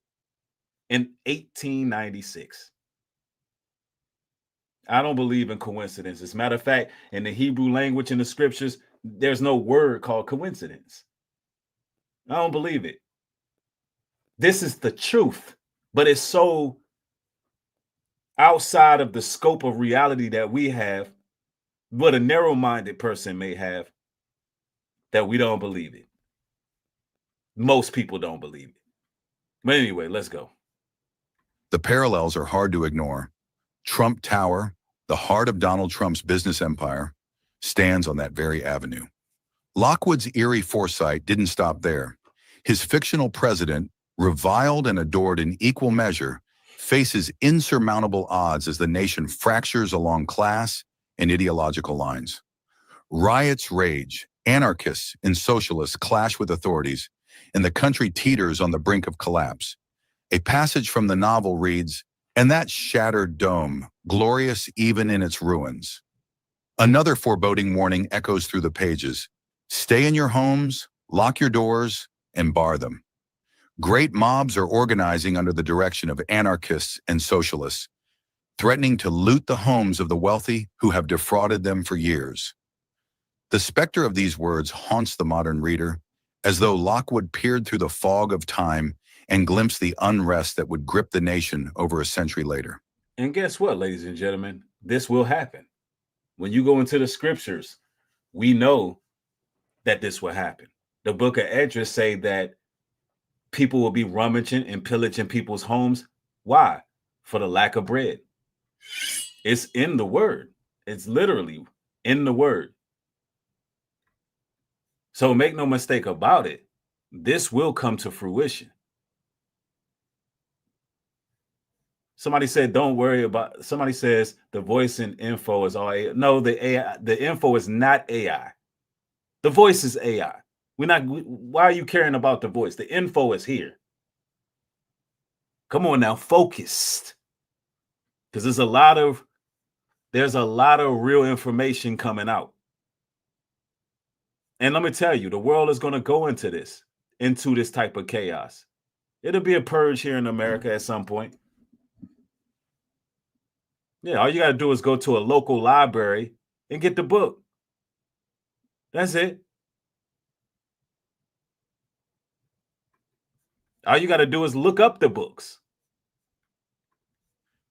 in 1896. I don't believe in coincidences. Matter of fact, in the Hebrew language, in the scriptures, there's no word called coincidence. I don't believe it. This is the truth, but it's so outside of the scope of reality that we have, what a narrow-minded person may have, that we don't believe it. Most people don't believe it. But anyway, let's go. The parallels are hard to ignore. Trump Tower, the heart of Donald Trump's business empire, stands on that very avenue. Lockwood's eerie foresight didn't stop there. His fictional president, reviled and adored in equal measure, faces insurmountable odds as the nation fractures along class and ideological lines. Riots rage, anarchists and socialists clash with authorities, and the country teeters on the brink of collapse. A passage from the novel reads, "And that shattered dome, glorious even in its ruins." Another foreboding warning echoes through the pages. Stay in your homes, lock your doors, and bar them. Great mobs are organizing under the direction of anarchists and socialists, threatening to loot the homes of the wealthy who have defrauded them for years. The specter of these words haunts the modern reader, as though Lockwood peered through the fog of time and glimpsed the unrest that would grip the nation over a century later. And guess what, ladies and gentlemen? This will happen. When you go into the scriptures, we know that this will happen. The book of Esdras say that people will be rummaging and pillaging people's homes. Why? For the lack of bread. It's in the word. It's literally in the word. So make no mistake about it. This will come to fruition. Somebody said, don't worry about, somebody says the voice and info is all AI. No, the info is not AI. The voice is AI. Why are you caring about the voice? The info is here. Come on now, focused. Because there's a lot of real information coming out. And let me tell you, the world is going to go into this type of chaos. It'll be a purge here in America at some point. Yeah, all you got to do is go to a local library and get the book. That's it. All you got to do is look up the books.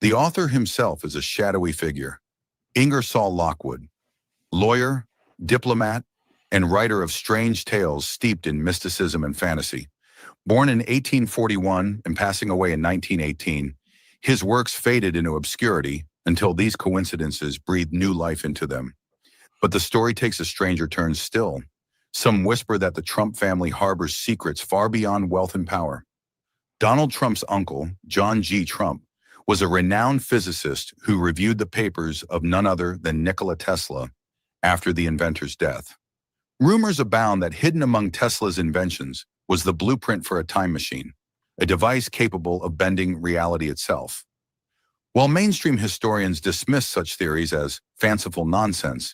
The author himself is a shadowy figure. Ingersoll Lockwood, lawyer, diplomat, and writer of strange tales steeped in mysticism and fantasy. Born in 1841 and passing away in 1918, his works faded into obscurity until these coincidences breathed new life into them. But the story takes a stranger turn still. Some whisper that the Trump family harbors secrets far beyond wealth and power. Donald Trump's uncle, John G. Trump, was a renowned physicist who reviewed the papers of none other than Nikola Tesla after the inventor's death. Rumors abound that hidden among Tesla's inventions was the blueprint for a time machine, a device capable of bending reality itself. While mainstream historians dismiss such theories as fanciful nonsense,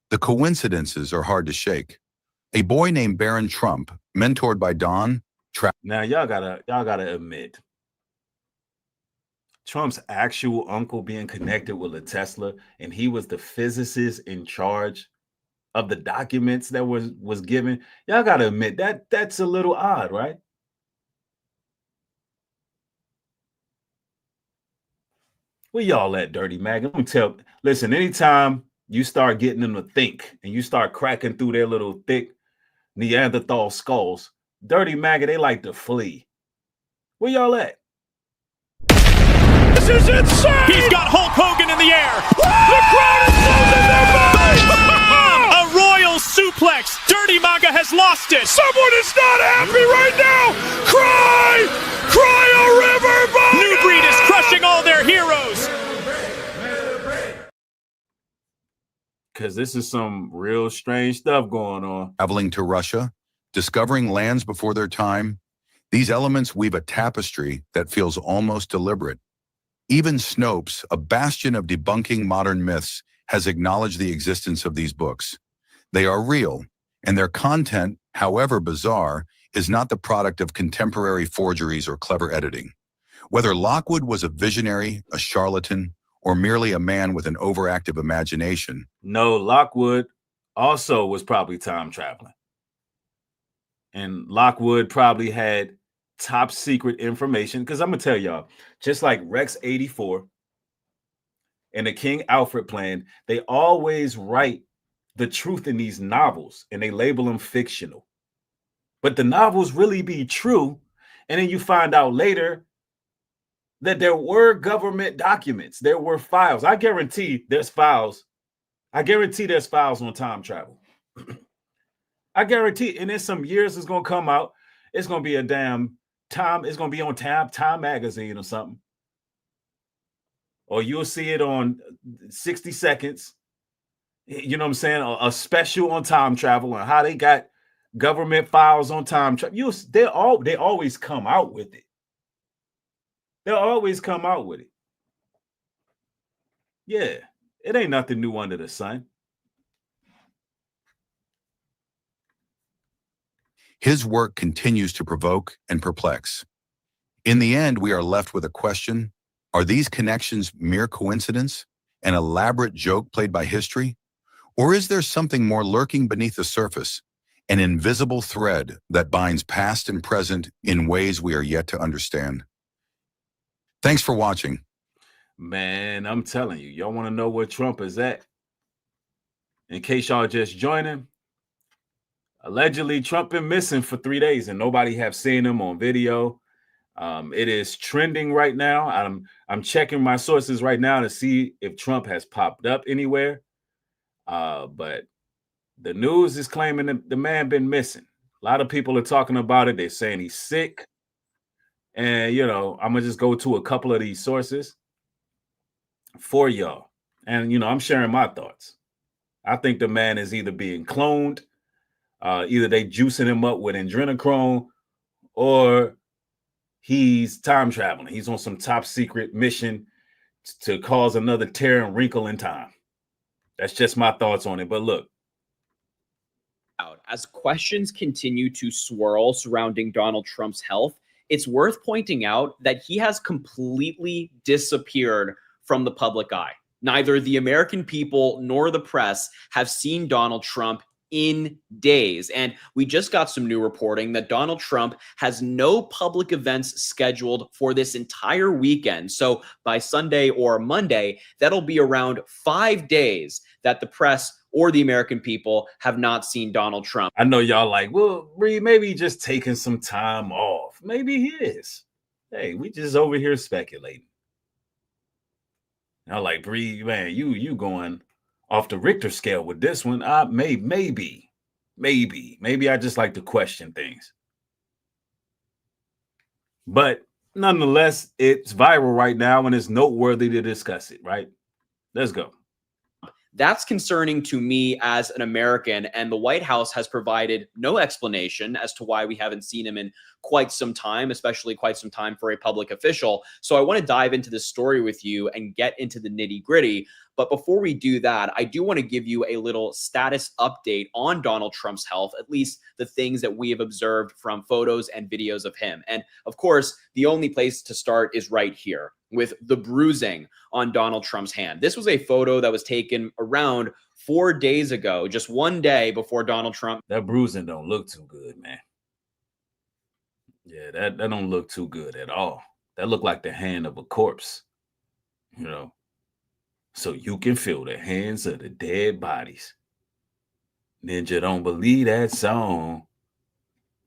the coincidences are hard to shake. A boy named Barron Trump, mentored by Don. Now y'all gotta admit, Trump's actual uncle being connected with a Tesla, and he was the physicist in charge of the documents that was given. Y'all gotta admit that's a little odd, right? Where y'all at, Dirty Mag? Let me listen, anytime you start getting them to think and you start cracking through their little thick Neanderthal skulls, Dirty Maggot, they like to flee. Where y'all at? This is insane! He's got Hulk Hogan in the air! The crowd is losing their mind! A royal suplex! Dirty Maga has lost it! Someone is not happy right now! Cry! Cry a river, Maga! New Breed is crushing all their heroes! Because this is some real strange stuff going on. Traveling to Russia, discovering lands before their time, these elements weave a tapestry that feels almost deliberate. Even Snopes, a bastion of debunking modern myths, has acknowledged the existence of these books. They are real, and their content, however bizarre, is not the product of contemporary forgeries or clever editing. Whether Lockwood was a visionary, a charlatan, or merely a man with an overactive imagination. No, Lockwood also was probably time traveling. And Lockwood probably had top secret information, because I'm gonna tell y'all, just like Rex 84 and the King Alfred plan, they always write the truth in these novels and they label them fictional, but the novels really be true. And then you find out later that there were government documents, there were files. I guarantee there's files. I guarantee there's files on time travel. I guarantee, and in some years it's gonna come out. It's gonna be a damn Time, it's going to be on Time magazine or something. Or you'll see it on 60 Seconds. You know what I'm saying? A special on time travel and how they got government files on time travel. They always come out with it. They'll always come out with it. Yeah, it ain't nothing new under the sun. His work continues to provoke and perplex. In the end, we are left with a question: are these connections mere coincidence, an elaborate joke played by history? Or is there something more lurking beneath the surface, an invisible thread that binds past and present in ways we are yet to understand? Thanks for watching. Man, I'm telling you, y'all want to know where Trump is at? In case y'all just joining, allegedly, Trump been missing for 3 days and nobody have seen him on video. It is trending right now. I'm checking my sources right now to see if Trump has popped up anywhere. But the news is claiming that the man been missing. A lot of people are talking about it. They're saying he's sick. And, you know, I'm going to just go to a couple of these sources for y'all. And, you know, I'm sharing my thoughts. I think the man is either being cloned, either they juicing him up with adrenochrome, or he's time traveling. He's on some top secret mission to cause another tear and wrinkle in time. That's just my thoughts on it. But look, as questions continue to swirl surrounding Donald Trump's health, it's worth pointing out that he has completely disappeared from the public eye. Neither the American people nor the press have seen Donald Trump in days. And we just got some new reporting that Donald Trump has no public events scheduled for this entire weekend. So by Sunday or Monday, that'll be around 5 days that the press or the American people have not seen Donald Trump. I know y'all like, well, Reed, maybe he's just taking some time off. Maybe he is. Hey, we just over here speculating. Y'all like, Reed, man, you going off the Richter scale with this one. Maybe I just like to question things. But nonetheless, it's viral right now and it's noteworthy to discuss it, right? Let's go. That's concerning to me as an American, and the White House has provided no explanation as to why we haven't seen him in quite some time, especially quite some time for a public official. So I want to dive into this story with you and get into the nitty-gritty. But before we do that, I do want to give you a little status update on Donald Trump's health, at least the things that we have observed from photos and videos of him. And of course, the only place to start is right here with the bruising on Donald Trump's hand. This was a photo that was taken around 4 days ago, just one day before Donald Trump. That bruising don't look too good, man. Yeah, that don't look too good at all. That looked like the hand of a corpse, you know. So you can feel the hands of the dead bodies. Ninja don't believe that song.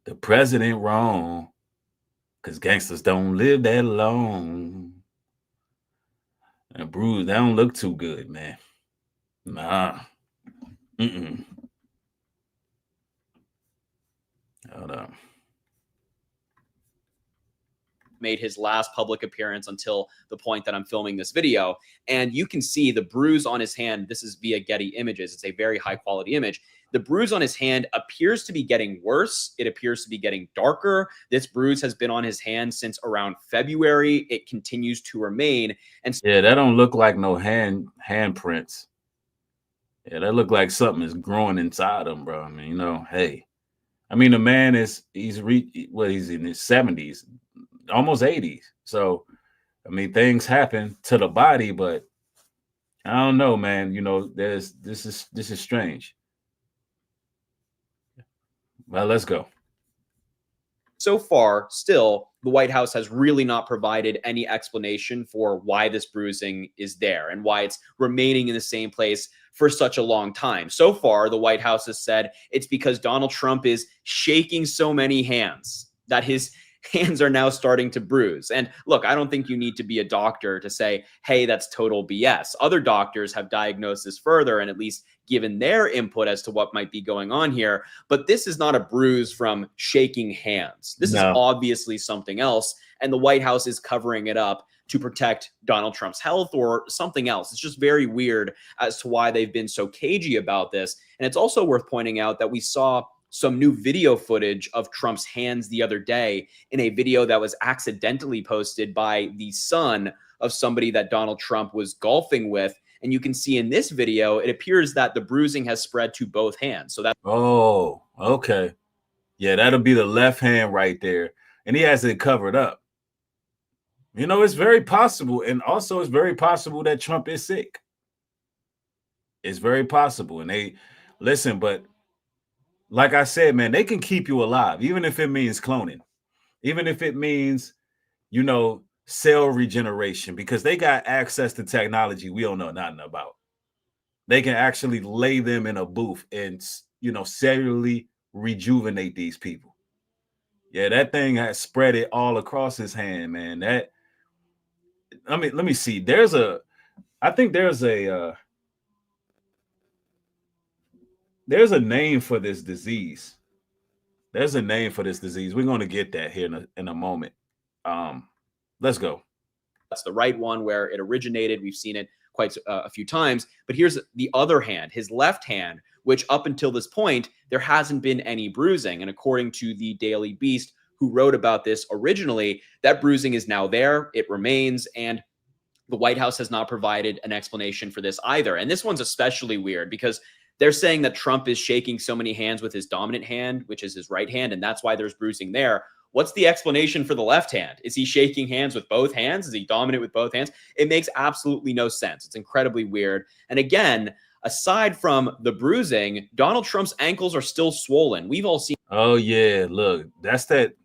The president wrong. Because gangsters don't live that long. And bruise, that don't look too good, man. Nah. Hold on. Made his last public appearance until the point that I'm filming this video. And you can see the bruise on his hand. This is via Getty Images. It's a very high quality image. The bruise on his hand appears to be getting worse. It appears to be getting darker. This bruise has been on his hand since around February. It continues to remain. And yeah, that don't look like no handprints. Yeah, that look like something is growing inside him, bro. I mean, you know, hey. I mean, the man he's in his 70s, almost 80s. So, I mean, things happen to the body, but I don't know, man. You know, this is strange. Well, let's go. So far, still, the White House has really not provided any explanation for why this bruising is there and why it's remaining in the same place for such a long time. So far, the White House has said it's because Donald Trump is shaking so many hands that his hands are now starting to bruise. And look, I don't think you need to be a doctor to say, hey, that's total BS. Other doctors have diagnosed this further and at least given their input as to what might be going on here. But this is not a bruise from shaking hands. This is obviously something else. And the White House is covering it up to protect Donald Trump's health or something else. It's just very weird as to why they've been so cagey about this. And it's also worth pointing out that we saw some new video footage of Trump's hands the other day in a video that was accidentally posted by the son of somebody that Donald Trump was golfing with. And you can see in this video, it appears that the bruising has spread to both hands. So that. Oh, okay. Yeah, that'll be the left hand right there. And he has it covered up. You know, it's very possible. And also it's very possible that Trump is sick. It's very possible. And they listen, but like I said, man, they can keep you alive, even if it means cloning, even if it means, you know, cell regeneration, because they got access to technology we don't know nothing about. They can actually lay them in a booth and, you know, cellularly rejuvenate these people. Yeah, that thing has spread it all across his hand, man. That, I mean, let me see. I think there's a name for this disease. There's a name for this disease. We're going to get that here in a moment. Let's go. That's the right one where it originated. We've seen it quite a few times. But here's the other hand, his left hand, which up until this point, there hasn't been any bruising. And according to the Daily Beast, who wrote about this originally, that bruising is now there. It remains. And the White House has not provided an explanation for this either. And this one's especially weird because they're saying that Trump is shaking so many hands with his dominant hand, which is his right hand, and that's why there's bruising there. What's the explanation for the left hand? Is he shaking hands with both hands? Is he dominant with both hands? It makes absolutely no sense. It's incredibly weird. And again, aside from the bruising, Donald Trump's ankles are still swollen. We've all seen. Oh yeah, look, that's that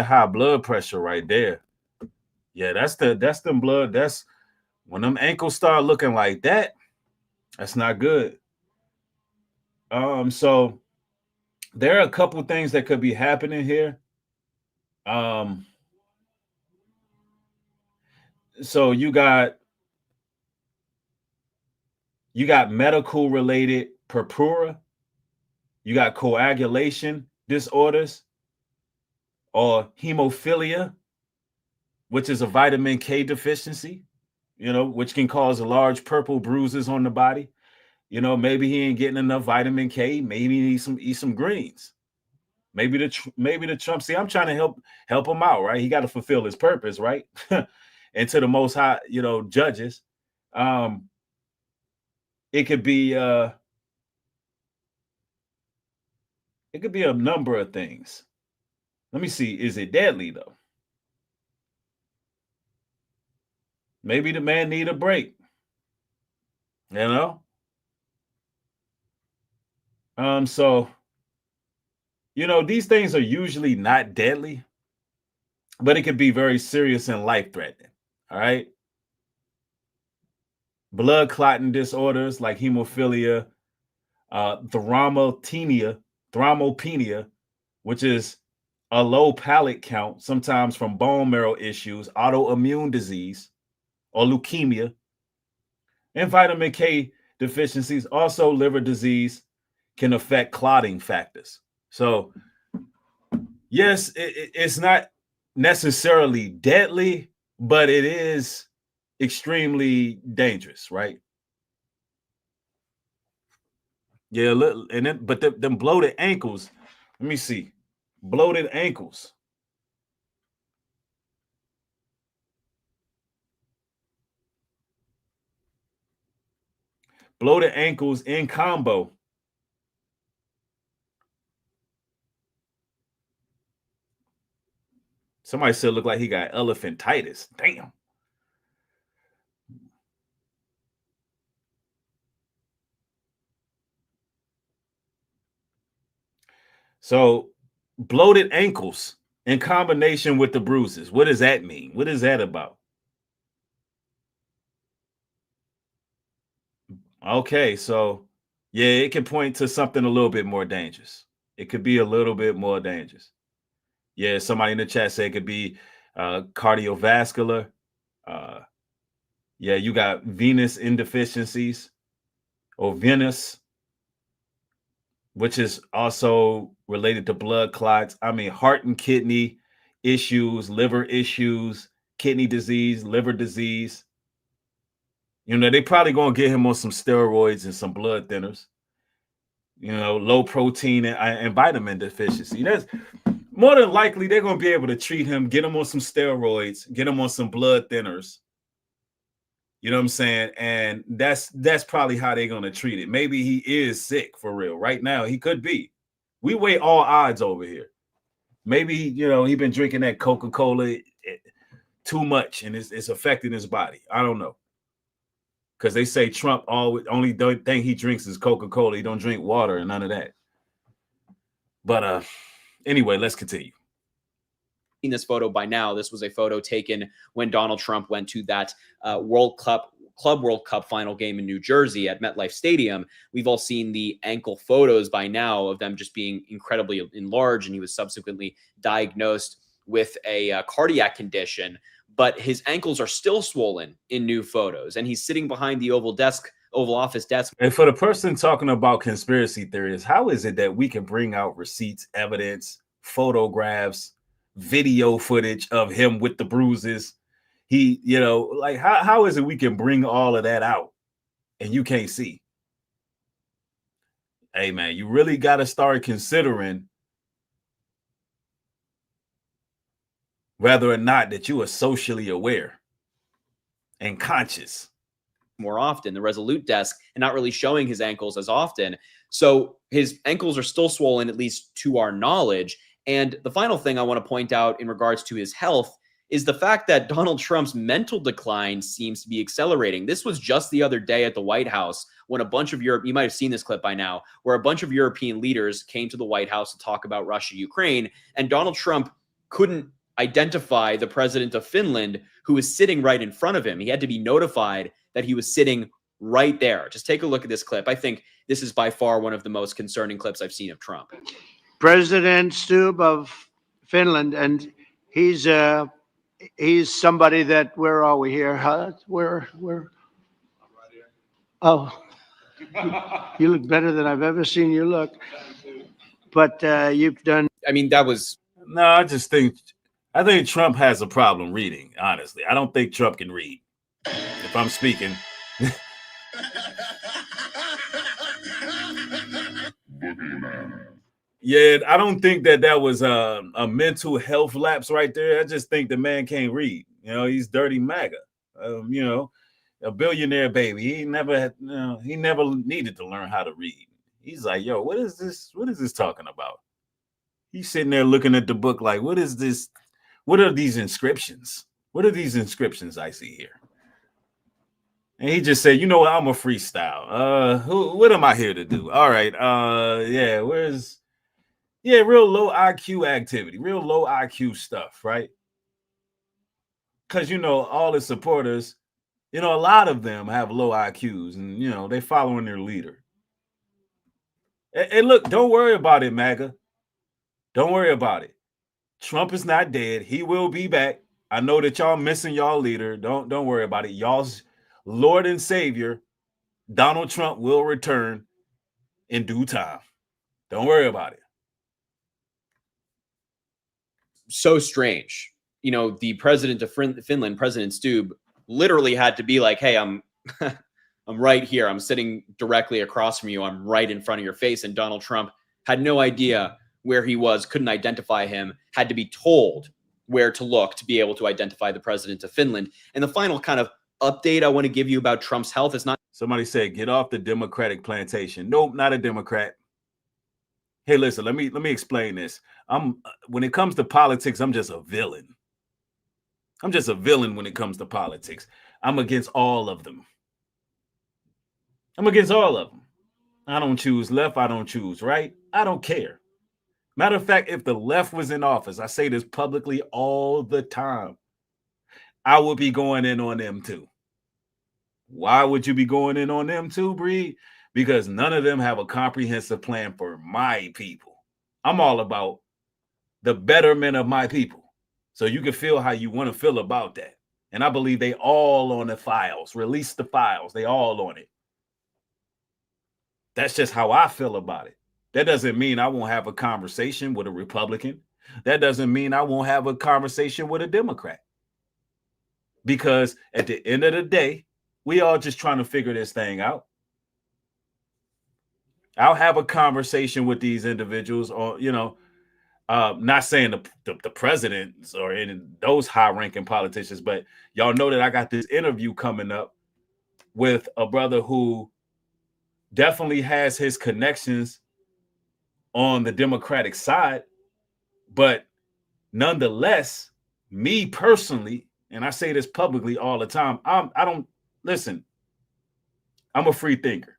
high blood pressure right there. Yeah, that's them blood. That's when them ankles start looking like that. That's not good. So there are a couple things that could be happening here. So you got medical related purpura, you got coagulation disorders, or hemophilia, which is a vitamin K deficiency, which can cause large purple bruises on the body. Maybe he ain't getting enough vitamin K. Maybe he needs eat some greens. Maybe the Trump. See, I'm trying to help him out, right? He got to fulfill his purpose, right? And to the Most High, judges. It could be a number of things. Let me see. Is it deadly though? Maybe the man need a break. So these things are usually not deadly, but it can be very serious and life-threatening. All right. Blood clotting disorders like hemophilia, thromopenia, which is a low platelet count, sometimes from bone marrow issues, autoimmune disease, or leukemia, and vitamin K deficiencies. Also, liver disease can affect clotting factors. So, yes, it's not necessarily deadly, but it is extremely dangerous, right? Yeah, but them bloated ankles. Let me see, bloated ankles. Bloated ankles in combo. Somebody said look like he got elephantitis. Damn. So bloated ankles in combination with the bruises. What does that mean? What is that about? Okay, so yeah, it can point to something a little bit more dangerous. It could be a little bit more dangerous. Yeah, somebody in the chat said it could be cardiovascular. Yeah, you got venous insufficiencies or venous, which is also related to blood clots. I mean, heart and kidney issues, liver issues, kidney disease, liver disease. They probably going to get him on some steroids and some blood thinners. Low protein and vitamin deficiency. That's more than likely they're going to be able to treat him, get him on some steroids, get him on some blood thinners. You know what I'm saying? And that's probably how they're going to treat it. Maybe he is sick for real. Right now, he could be. We weigh all odds over here. Maybe, he been drinking that Coca-Cola too much and it's affecting his body. I don't know. Because they say Trump only thing he drinks is Coca-Cola. He don't drink water and none of that. But anyway, let's continue. In this photo by now, this was a photo taken when Donald Trump went to that Club World Cup final game in New Jersey at MetLife Stadium. We've all seen the ankle photos by now of them just being incredibly enlarged, and he was subsequently diagnosed with a cardiac condition. But his ankles are still swollen in new photos, and he's sitting behind the Oval Office desk. And for the person talking about conspiracy theories, how is it that we can bring out receipts, evidence, photographs, video footage of him with the bruises? He, like how is it we can bring all of that out and you can't see? Hey man, you really got to start considering whether or not that you are socially aware and conscious. More often, the Resolute desk, and not really showing his ankles as often. So his ankles are still swollen, at least to our knowledge. And the final thing I want to point out in regards to his health is the fact that Donald Trump's mental decline seems to be accelerating. This was just the other day at the White House when a bunch of you might have seen this clip by now, where a bunch of European leaders came to the White House to talk about Russia, Ukraine, and Donald Trump couldn't identify the president of Finland, who was sitting right in front of him. He had to be notified that he was sitting right there. Just take a look at this clip. I think this is by far one of the most concerning clips I've seen of Trump. President Stubb of Finland, and he's somebody that, where are we here? Huh? Where? Oh, you look better than I've ever seen you look. But you've done. I mean, that was. No, I think Trump has a problem reading, honestly. I don't think Trump can read, if I'm speaking. Yeah, I don't think that was a mental health lapse right there. I just think the man can't read. You know, he's dirty MAGA. You know, a billionaire baby. He never needed to learn how to read. He's like, yo, what is this? What is this talking about? He's sitting there looking at the book like, what is this? What are these inscriptions? What are these inscriptions I see here? And he just said, you know what? I'm a freestyle. What am I here to do? All right. Real low IQ activity, real low IQ stuff, right? Because, you know, all the supporters, you know, a lot of them have low IQs and, you know, they're following their leader. And look, don't worry about it, MAGA. Don't worry about it. Trump is not dead. He will be back. I know that y'all missing y'all leader. Don't worry about it. Y'all's Lord and Savior, Donald Trump, will return in due time. Don't worry about it. So strange. You know, the president of Finland, President Stubb, literally had to be like, hey, I'm right here. I'm sitting directly across from you. I'm right in front of your face. And Donald Trump had no idea where he was, couldn't identify him, had to be told where to look to be able to identify the president of Finland. And the final kind of update I want to give you about Trump's health is not. Somebody said, get off the Democratic plantation. Nope, not a Democrat. Hey, listen, let me explain this. When it comes to politics, I'm just a villain. I'm just a villain when it comes to politics. I'm against all of them. I'm against all of them. I don't choose left. I don't choose right. I don't care. Matter of fact, if the left was in office, I say this publicly all the time, I would be going in on them too. Why would you be going in on them too, Breed? Because none of them have a comprehensive plan for my people. I'm all about the betterment of my people. So you can feel how you want to feel about that. And I believe they all on the files. Release the files. They all on it. That's just how I feel about it. That doesn't mean I won't have a conversation with a Republican. That doesn't mean I won't have a conversation with a Democrat. Because at the end of the day, we all just trying to figure this thing out. I'll have a conversation with these individuals, or, you know, not saying the presidents or any those high-ranking politicians, but y'all know that I got this interview coming up with a brother who definitely has his connections on the Democratic side, but nonetheless, me personally, and I say this publicly all the time, I don't listen. I'm a free thinker.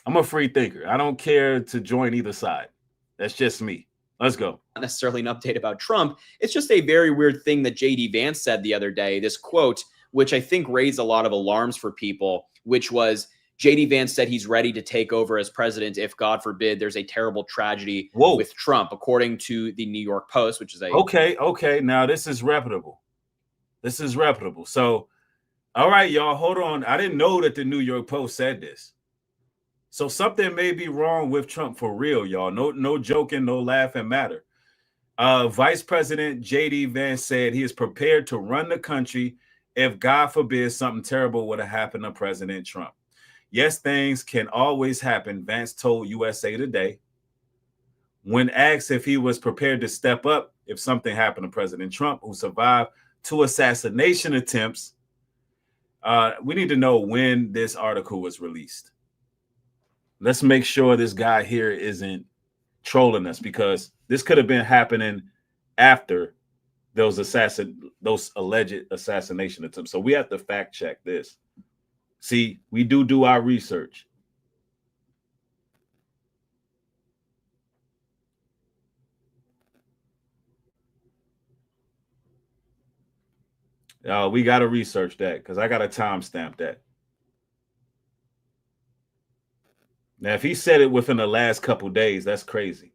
I'm a free thinker. I don't care to join either side. That's just me. Let's go. Not necessarily an update about Trump. It's just a very weird thing that JD Vance said the other day, this quote, which I think raised a lot of alarms for people, which was JD Vance said he's ready to take over as president if, God forbid, there's a terrible tragedy with Trump, according to the New York Post, which is a... Okay. Now, this is reputable. So, all right, y'all, hold on. I didn't know that the New York Post said this. So something may be wrong with Trump for real, y'all. No joking, no laughing matter. Vice President JD Vance said he is prepared to run the country if, God forbid, something terrible would have happened to President Trump. Yes, things can always happen, Vance told USA Today. When asked if he was prepared to step up if something happened to President Trump, who survived 2 assassination attempts, we need to know when this article was released. Let's make sure this guy here isn't trolling us, because this could have been happening after those alleged assassination attempts. So we have to fact check this. See, we do our research. We got to research that because I got to timestamp that. Now, if he said it within the last couple days, that's crazy.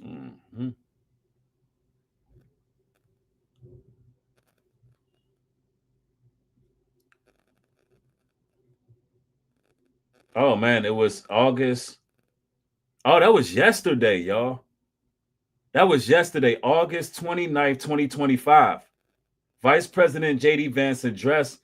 Mm-hmm. Oh, man, it was August. Oh, that was yesterday, y'all. That was yesterday, August 29th, 2025. Vice President J.D. Vance addressed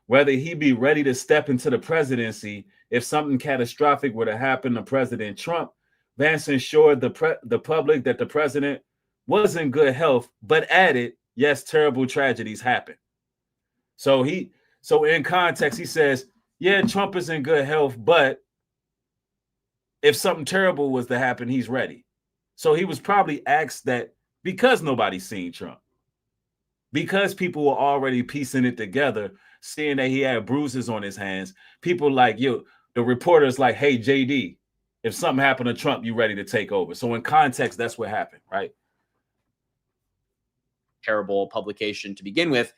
whether he be ready to step into the presidency if something catastrophic were to happen to President Trump. Vance assured the public that the president was in good health, but added, yes, terrible tragedies happen. So in context, he says, yeah, Trump is in good health, but if something terrible was to happen, he's ready. So he was probably asked that because nobody's seen Trump, because people were already piecing it together, seeing that he had bruises on his hands. People like you, the reporters like, hey, JD, if something happened to Trump, you ready to take over? So in context, that's what happened, right? Terrible publication to begin with.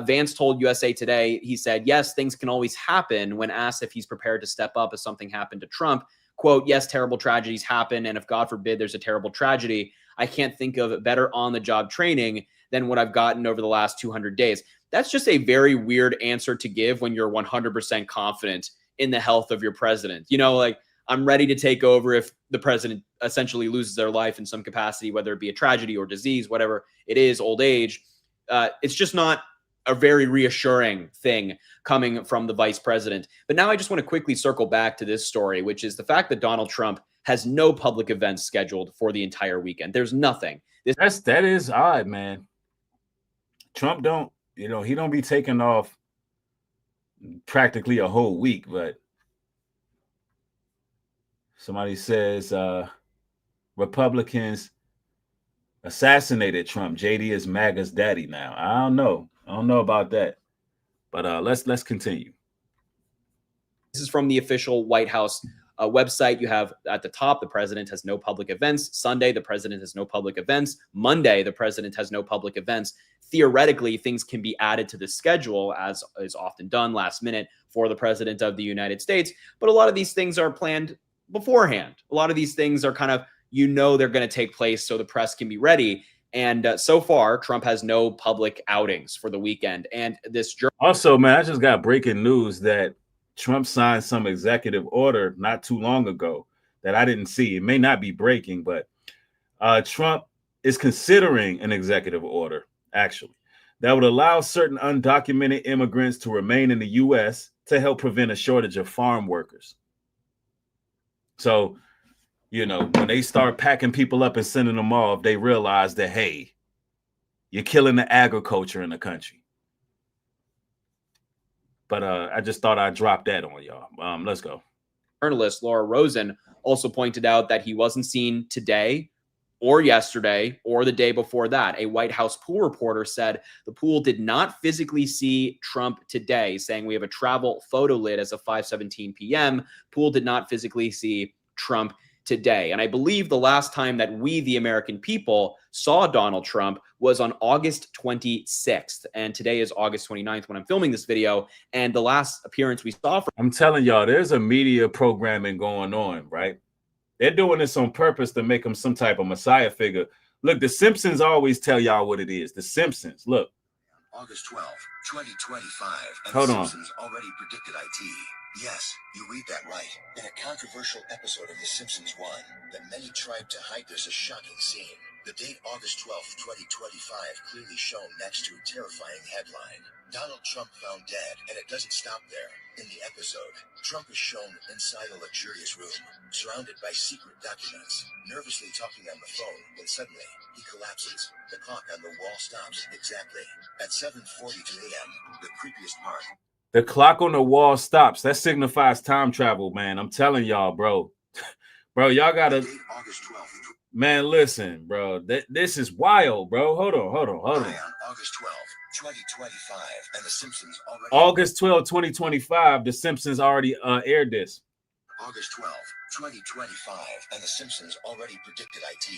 Vance told USA Today, he said, yes, things can always happen. When asked if he's prepared to step up if something happened to Trump, quote, yes, terrible tragedies happen. And if God forbid there's a terrible tragedy, I can't think of better on-the-job training than what I've gotten over the last 200 days. That's just a very weird answer to give when you're 100% confident in the health of your president. You know, like, I'm ready to take over if the president essentially loses their life in some capacity, whether it be a tragedy or disease, whatever it is, old age. It's just not a very reassuring thing coming from the vice president. But now I just want to quickly circle back to this story, which is the fact that Donald Trump has no public events scheduled for the entire weekend. There's nothing. That is odd, man. Trump don't, he don't be taking off practically a whole week, but somebody says Republicans assassinated Trump. JD is MAGA's daddy now. I don't know about that, but let's continue. This is from the official White House website. You have at the top, the president has no public events. Sunday, the president has no public events. Monday, the president has no public events. Theoretically, things can be added to the schedule, as is often done last minute for the president of the United States. But a lot of these things are planned beforehand. A lot of these things are kind of, they're going to take place so the press can be ready. And so far, Trump has no public outings for the weekend. And this also, man, I just got breaking news that Trump signed some executive order not too long ago that I didn't see. It may not be breaking, but Trump is considering an executive order, actually, that would allow certain undocumented immigrants to remain in the U.S. to help prevent a shortage of farm workers. So, when they start packing people up and sending them off, they realize that, hey, you're killing the agriculture in the country. But I just thought I'd drop that on y'all. Let's go. Journalist Laura Rosen also pointed out that he wasn't seen today or yesterday or the day before that. A White House pool reporter said the pool did not physically see Trump today, saying we have a travel photo lid as of 5:17 p.m. Pool did not physically see Trump today. And I believe the last time that we, the American people, saw Donald Trump was on August 26th. And today is August 29th when I'm filming this video. And the last appearance we saw from— I'm telling y'all, there's a media programming going on, right? They're doing this on purpose to make him some type of messiah figure. Look, the Simpsons always tell y'all what it is. The Simpsons, look. August 12, 2025. And Hold the on. Simpsons already predicted IT. Yes, you read that right. In a controversial episode of The Simpsons 1 that many tried to hide, there's a shocking scene. The date August 12, 2025 clearly shown next to a terrifying headline. Donald Trump found dead, and it doesn't stop there. In the episode, Trump is shown inside a luxurious room, surrounded by secret documents, nervously talking on the phone, when suddenly, he collapses. The clock on the wall stops exactly at 7:42 a.m., the creepiest part. The clock on the wall stops. That signifies time travel, man. I'm telling y'all, bro. Bro, y'all gotta... Man, listen, bro. This is wild, bro. Hold on. On August 12, 2025, and The Simpsons already... August 12, 2025, The Simpsons already aired this. August 12, 2025, and The Simpsons already predicted IT.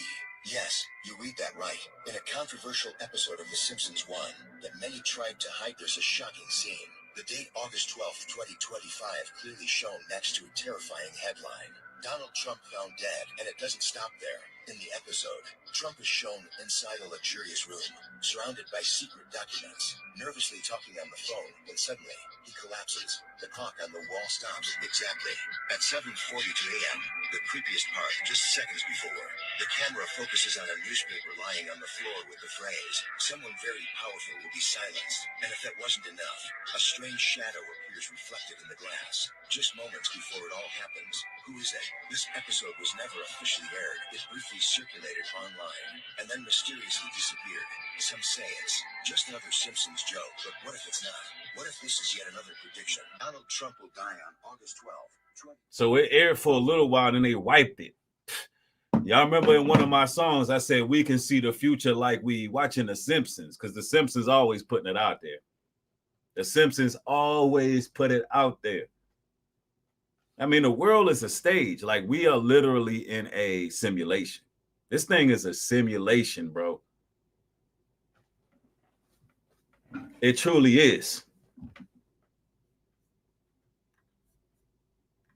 Yes, you read that right. In a controversial episode of The Simpsons 1 that many tried to hide, there's a shocking scene. The date August 12, 2025 clearly shown next to a terrifying headline. Donald Trump found dead, and it doesn't stop there. In the episode, Trump is shown inside a luxurious room, surrounded by secret documents, nervously talking on the phone, when suddenly, he collapses. The clock on the wall stops exactly at 7:42 a.m., the creepiest part, just seconds before. The camera focuses on a newspaper lying on the floor with the phrase, "Someone very powerful will be silenced." And if that wasn't enough, a strange shadow appears reflected in the glass. Just moments before it all happens. Who is it? This episode was never officially aired. It briefly circulated online, and then mysteriously disappeared. Some say it's just another Simpsons joke, but what if it's not? What if this is yet another prediction? Donald Trump will die on August 12th. So it aired for a little while, and then they wiped it. Y'all remember in one of my songs, I said, we can see the future like we watching The Simpsons, because The Simpsons always putting it out there. The Simpsons always put it out there. I mean, the world is a stage. Like, we are literally in a simulation. This thing is a simulation, bro. It truly is.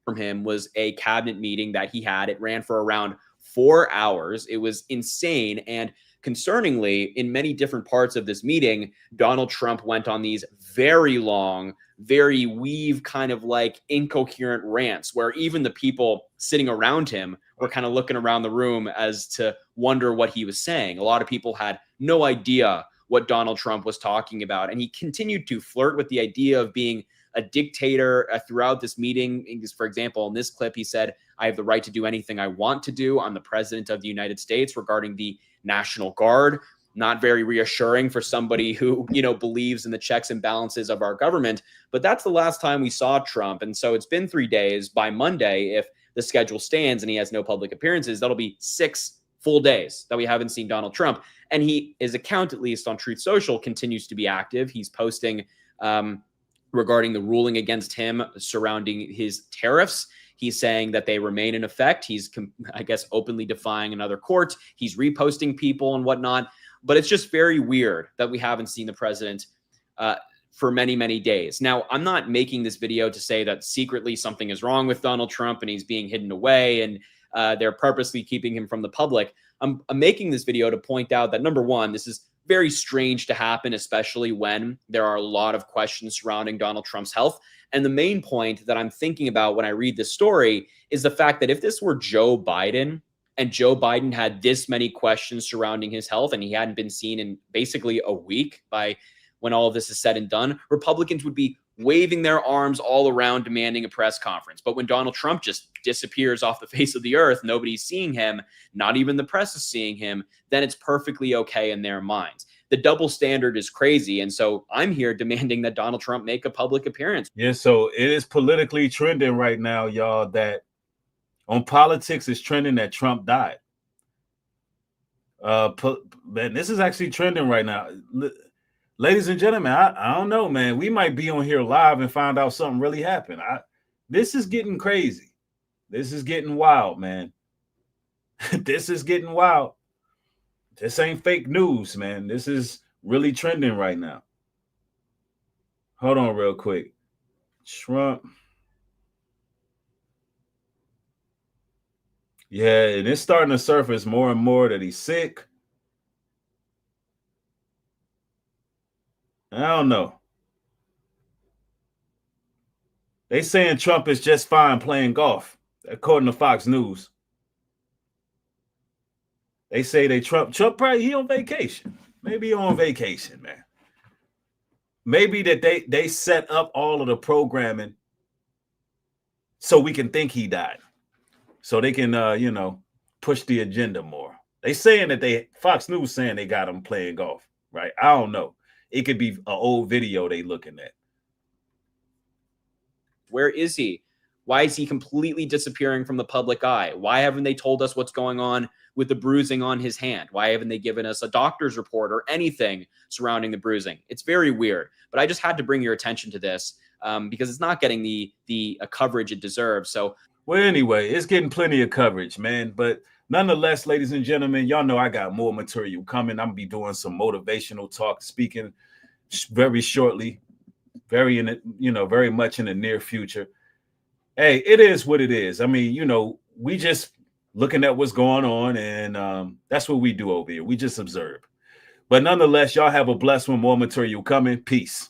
From him was a cabinet meeting that he had. It ran for around 4 hours. It was insane. And concerningly, in many different parts of this meeting, Donald Trump went on these very long, very weave kind of like incoherent rants where even the people sitting around him were kind of looking around the room as to wonder what he was saying. A lot of people had no idea what Donald Trump was talking about. And he continued to flirt with the idea of being a dictator throughout this meeting. For example, in this clip, he said, "I have the right to do anything I want to do. I'm the president of the United States," regarding the National Guard. Not very reassuring for somebody who, believes in the checks and balances of our government. But that's the last time we saw Trump. And so it's been 3 days. By Monday, if the schedule stands and he has no public appearances, that'll be 6 full days that we haven't seen Donald Trump. And his account, at least on Truth Social, continues to be active. He's posting regarding the ruling against him surrounding his tariffs. He's saying that they remain in effect. He's, I guess, openly defying another court. He's reposting people and whatnot. But it's just very weird that we haven't seen the president for many, many days. Now, I'm not making this video to say that secretly something is wrong with Donald Trump and he's being hidden away and they're purposely keeping him from the public. I'm making this video to point out that, number one, this is very strange to happen, especially when there are a lot of questions surrounding Donald Trump's health. And the main point that I'm thinking about when I read this story is the fact that if this were Joe Biden, and Joe Biden had this many questions surrounding his health and he hadn't been seen in basically a week by when all of this is said and done, Republicans would be waving their arms all around demanding a press conference. But when Donald Trump just disappears off the face of the earth, nobody's seeing him, not even the press is seeing him, then it's perfectly okay in their minds. The double standard is crazy. And so I'm here demanding that Donald Trump make a public appearance. Yeah, so it is politically trending right now, y'all, that on politics is trending that Trump died. Man, this is actually trending right now. Ladies and gentlemen, I don't know, man. We might be on here live and find out something really happened. This is getting crazy. This is getting wild, man. This is getting wild. This ain't fake news, man. This is really trending right now. Hold on real quick. Trump. Yeah, and it's starting to surface more and more that he's sick. I don't know. They saying Trump is just fine playing golf, according to Fox News. They say Trump probably he on vacation. Maybe on vacation, man. Maybe that they set up all of the programming so we can think he died, so they can push the agenda more. They saying that Fox News saying they got him playing golf, right? I don't know. It could be an old video they looking at. Where is he? Why is he completely disappearing from the public eye? Why haven't they told us what's going on with the bruising on his hand? Why haven't they given us a doctor's report or anything surrounding the bruising? It's very weird, but I just had to bring your attention to this because it's not getting the coverage it deserves. So, well, anyway, it's getting plenty of coverage, man. But nonetheless, ladies and gentlemen, y'all know I got more material coming. I'm gonna be doing some motivational talk, speaking very shortly, very much in the near future. Hey, it is what it is. I mean, we just looking at what's going on, and that's what we do over here. We just observe. But nonetheless, y'all have a blessed one. More material coming. Peace.